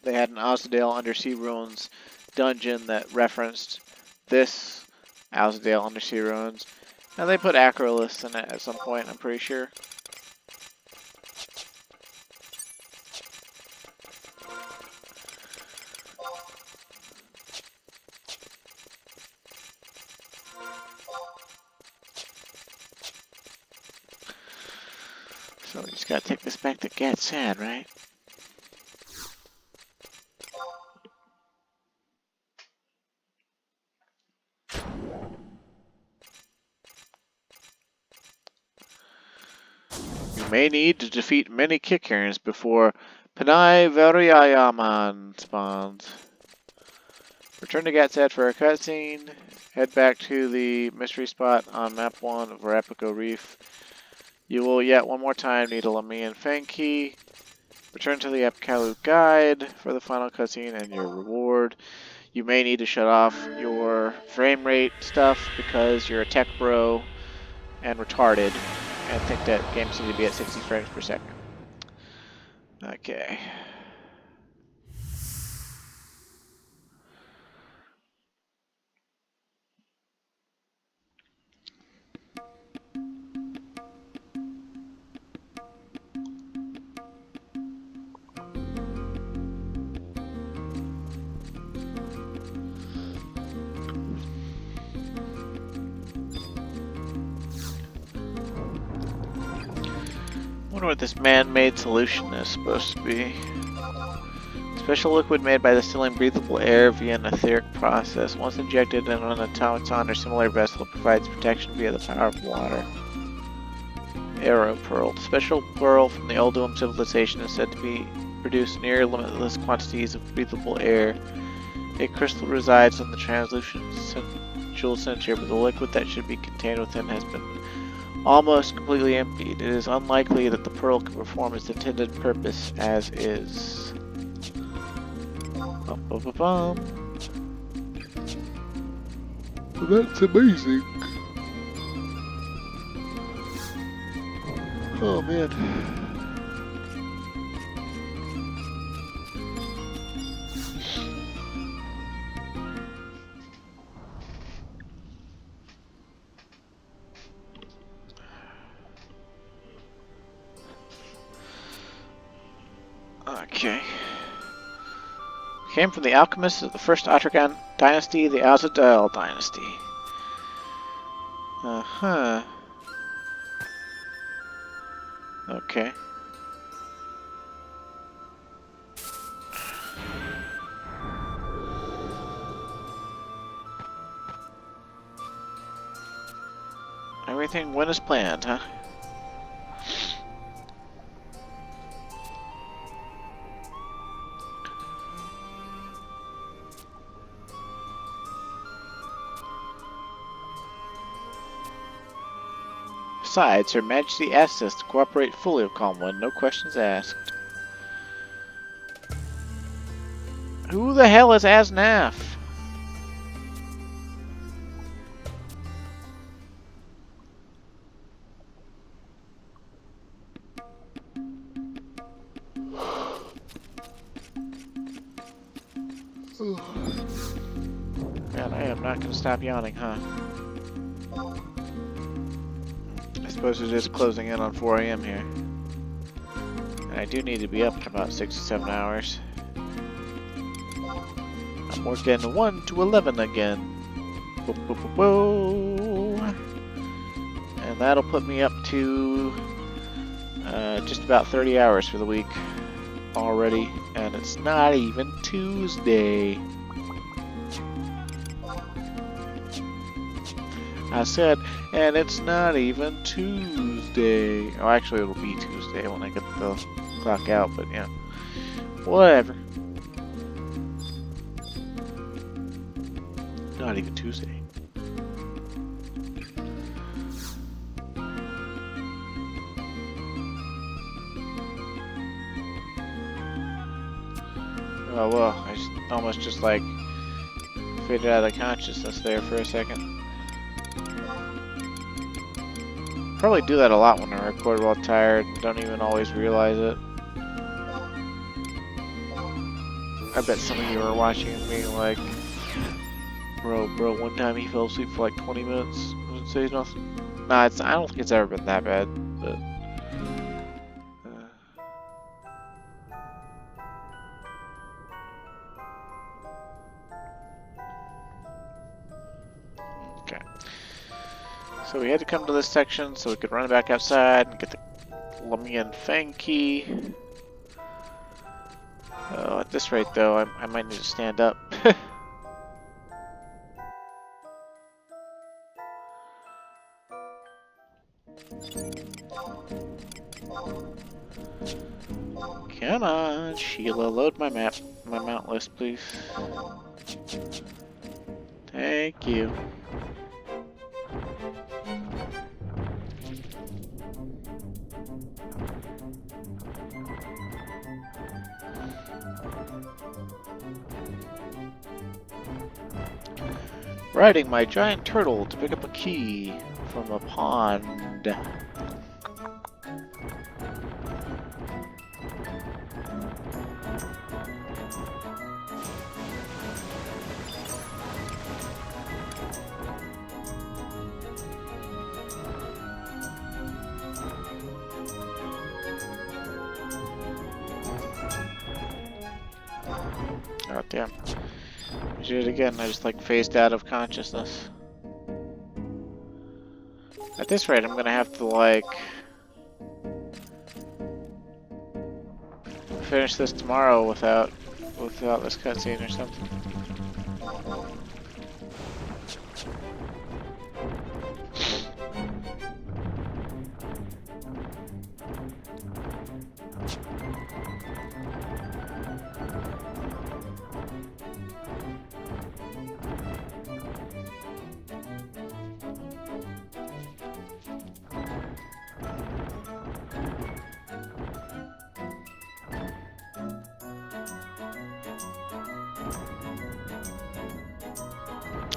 they had an Azadeal Undersea Ruins dungeon that referenced this Azadeal Undersea Ruins. And they put Acroliths in it at some point, I'm pretty sure. So we just gotta take this back to Gatsad, right? You may need to defeat many Kickers before Panai Variayaman spawns. Return to Gatsad for a cutscene. Head back to the mystery spot on map 1 of Arapago Reef. You will yet one more time need a Lamian Fang Key. Return to the Epcalu Guide for the final cutscene and your reward. You may need to shut off your frame rate stuff because you're a tech bro and retarded and think that games need to be at 60 frames per second. Okay. I wonder what this man-made solution is supposed to be. Special liquid made by distilling breathable air via an etheric process. Once injected in an automaton or similar vessel, it provides protection via the power of water. Arrow Pearl. The special pearl from the Adoulin civilization is said to be produce near limitless quantities of breathable air. A crystal resides in the translucent jewel center, but the liquid that should be contained within has been almost completely emptied. It is unlikely that the pearl can perform its intended purpose as is. That's amazing. Oh man. Okay. Came from the alchemists of the first Atrakan dynasty, the Azadel dynasty. Uh-huh. Okay. Everything went as planned, huh? Besides, Her Majesty asked us to cooperate fully with Calm One, no questions asked. Who the hell is Asnaf? Man, I am not going to stop yawning, huh? I suppose it is closing in on 4 AM here. And I do need to be up in about 6 to 7 hours. I'm working 1 to 11 again. Whoa, whoa, whoa, whoa. And that'll put me up to just about 30 hours for the week already. And it's not even Tuesday. I said, and it's not even Tuesday. Oh, actually, it'll be Tuesday when I get the clock out, but yeah. Whatever. Not even Tuesday. Oh, well, I almost just like faded out of consciousness there for a second. Probably do that a lot when I record while tired. Don't even always realize it. I bet some of you are watching and being like, bro, one time he fell asleep for like 20 minutes. Doesn't say nothing. Nah, I don't think it's ever been that bad, but... Okay. So we had to come to this section so we could run back outside and get the Lumian Fang key. Oh, at this rate though, I might need to stand up. Come on, Sheila, load my mount list, please. Thank you. Riding my giant turtle to pick up a key from a pond. Oh damn. I did it again, I just like phased out of consciousness. At this rate, I'm gonna have to like finish this tomorrow without this cutscene or something.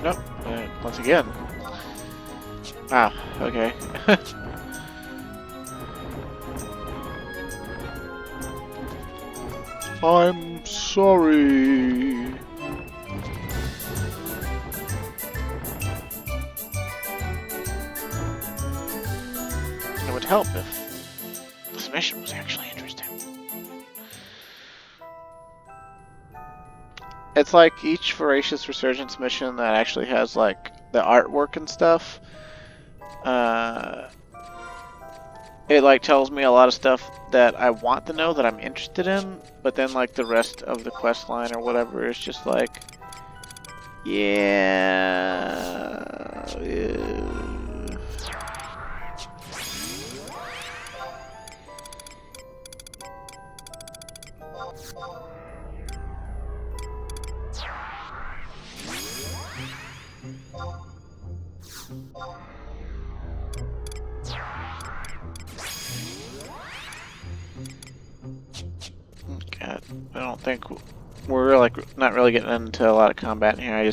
Nope, Once again. Ah, okay. I'm sorry. It would help if this mission was actually interesting. It's like each Voracious Resurgence mission that actually has like the artwork and stuff. It like tells me a lot of stuff that I want to know that I'm interested in, but then like the rest of the quest line or whatever is just like, yeah. God, I don't think we're like not really getting into a lot of combat in here.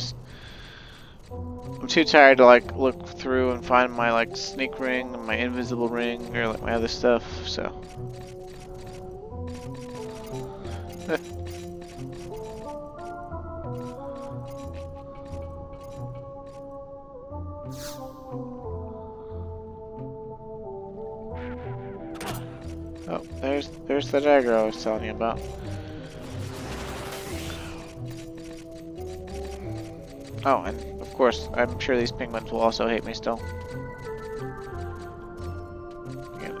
I'm too tired to like look through and find my like sneak ring and my invisible ring or like my other stuff. So. Oh, there's the dagger I was telling you about. Oh, and of course, I'm sure these penguins will also hate me still.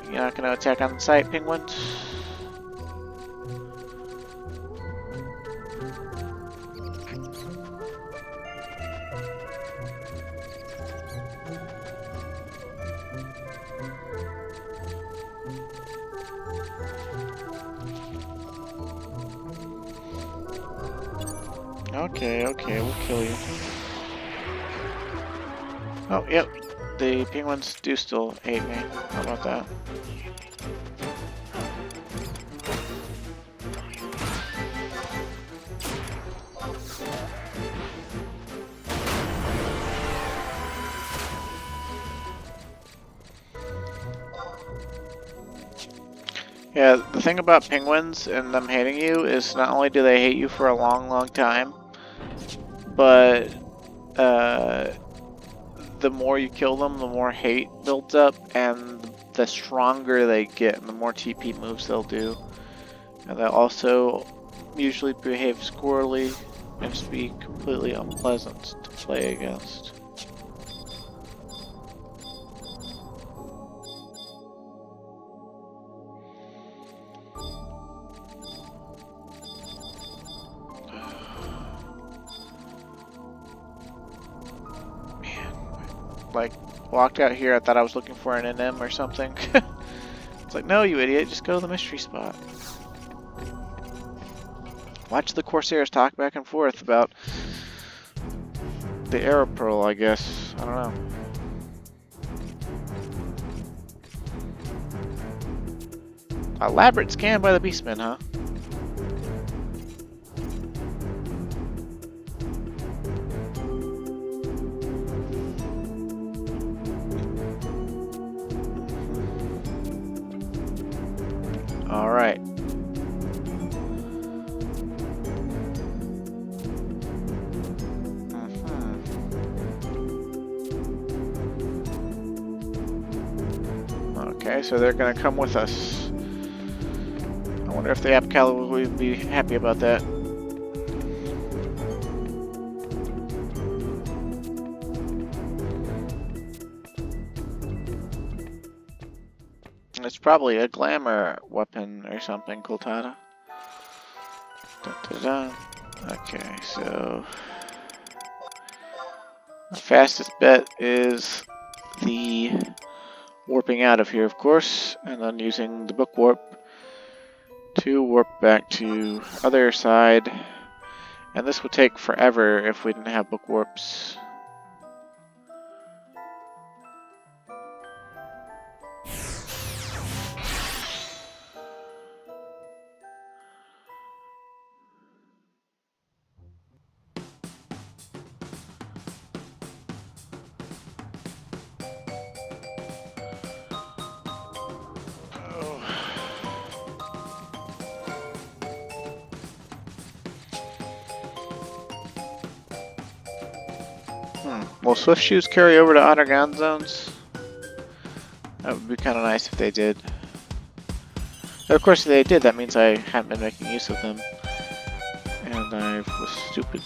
You're not gonna attack on sight, penguins? Okay, we'll kill you. Oh, yep. The penguins do still hate me. How about that? Yeah, the thing about penguins and them hating you is not only do they hate you for a long, long time, but the more you kill them, the more hate builds up, and the stronger they get, and the more TP moves they'll do. And they'll also usually behave squirrely and just be completely unpleasant to play against. Like, walked out here, I thought I was looking for an NM or something. It's like, no, you idiot, just go to the mystery spot. Watch the Corsairs talk back and forth about the Arrow Pearl, I guess. I don't know. Elaborate scan by the Beastmen, huh? Alright. Okay, so they're gonna come with us. I wonder if the Acrolith would be happy about that. It's probably a glamour weapon or something, Kultada. Da-da-da. Okay, so the fastest bet is the warping out of here, of course, and then using the book warp to warp back to other side. And this would take forever if we didn't have book warps. Will swift shoes carry over to underground zones? That would be kind of nice if they did. Of course, if they did, that means I haven't been making use of them. And I was stupid.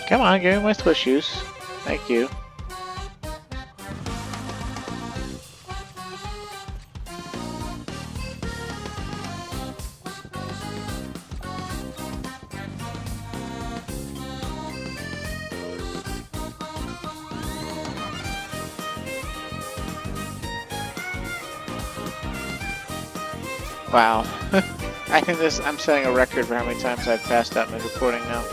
Come on, give me my swift shoes. Thank you. Wow. I think I'm setting a record for how many times I've passed out my recording now.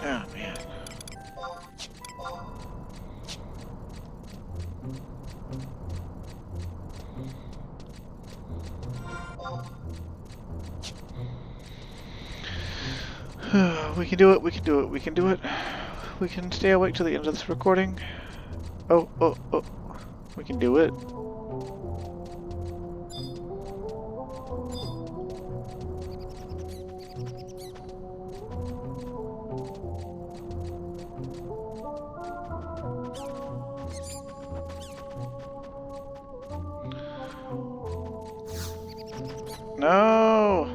Oh, man. We can do it, we can do it, we can do it. We can stay awake till the end of this recording. Oh, oh, oh. We can do it. No!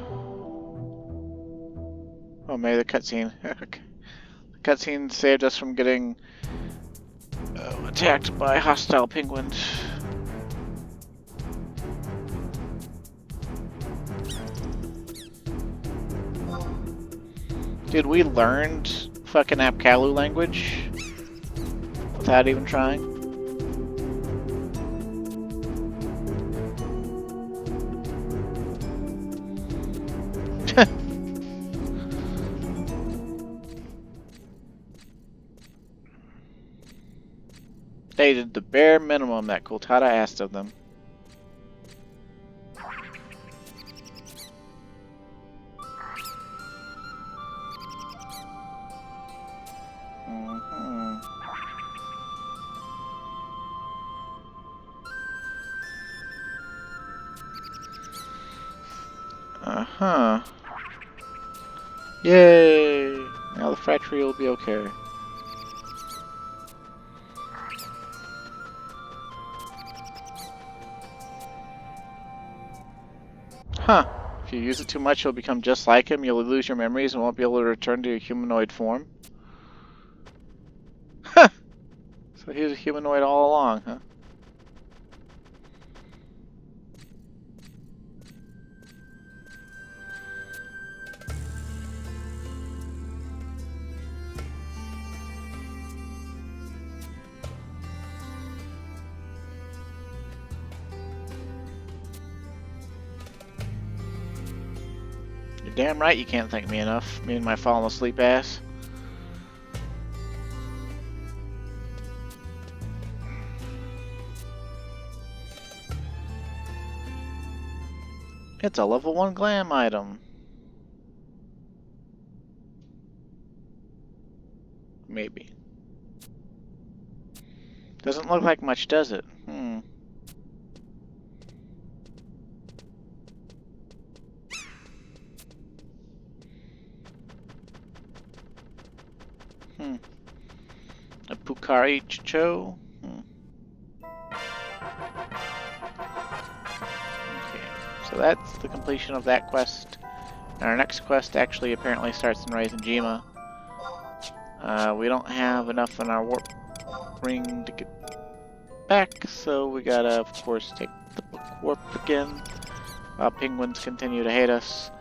Oh, maybe the cutscene. The cutscene saved us from getting attacked by hostile penguins. Dude, we learned fucking Apkalu language without even trying. They did the bare minimum that Kultada asked of them. Uh-huh. Yay! Now the factory will be okay. Huh. If you use it too much, you'll become just like him. You'll lose your memories and won't be able to return to your humanoid form. Huh! So he was a humanoid all along, huh? You're damn right you can't thank me enough. Me and my falling asleep ass. It's a level 1 glam item. Maybe. Doesn't look like much, does it? A Pukari Chicho. Okay, so that's the completion of that quest. And our next quest actually apparently starts in Rising Jima. We don't have enough in our warp ring to get back, so we gotta, of course, take the book warp again. Penguins continue to hate us.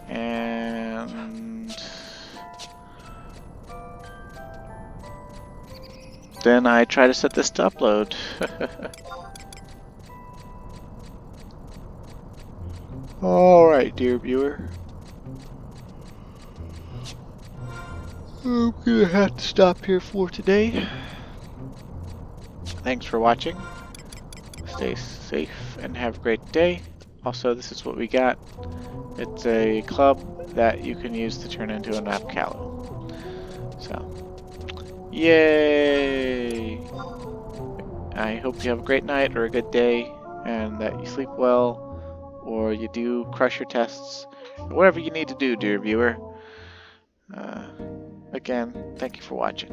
And then I try to set this to upload. Alright, dear viewer. I'm gonna have to stop here for today. Thanks for watching. Stay safe and have a great day. Also, this is what we got. It's a club that you can use to turn into an Apkalu. So, yay! I hope you have a great night or a good day, and that you sleep well, or you do crush your tests, or whatever you need to do, dear viewer. Again, thank you for watching.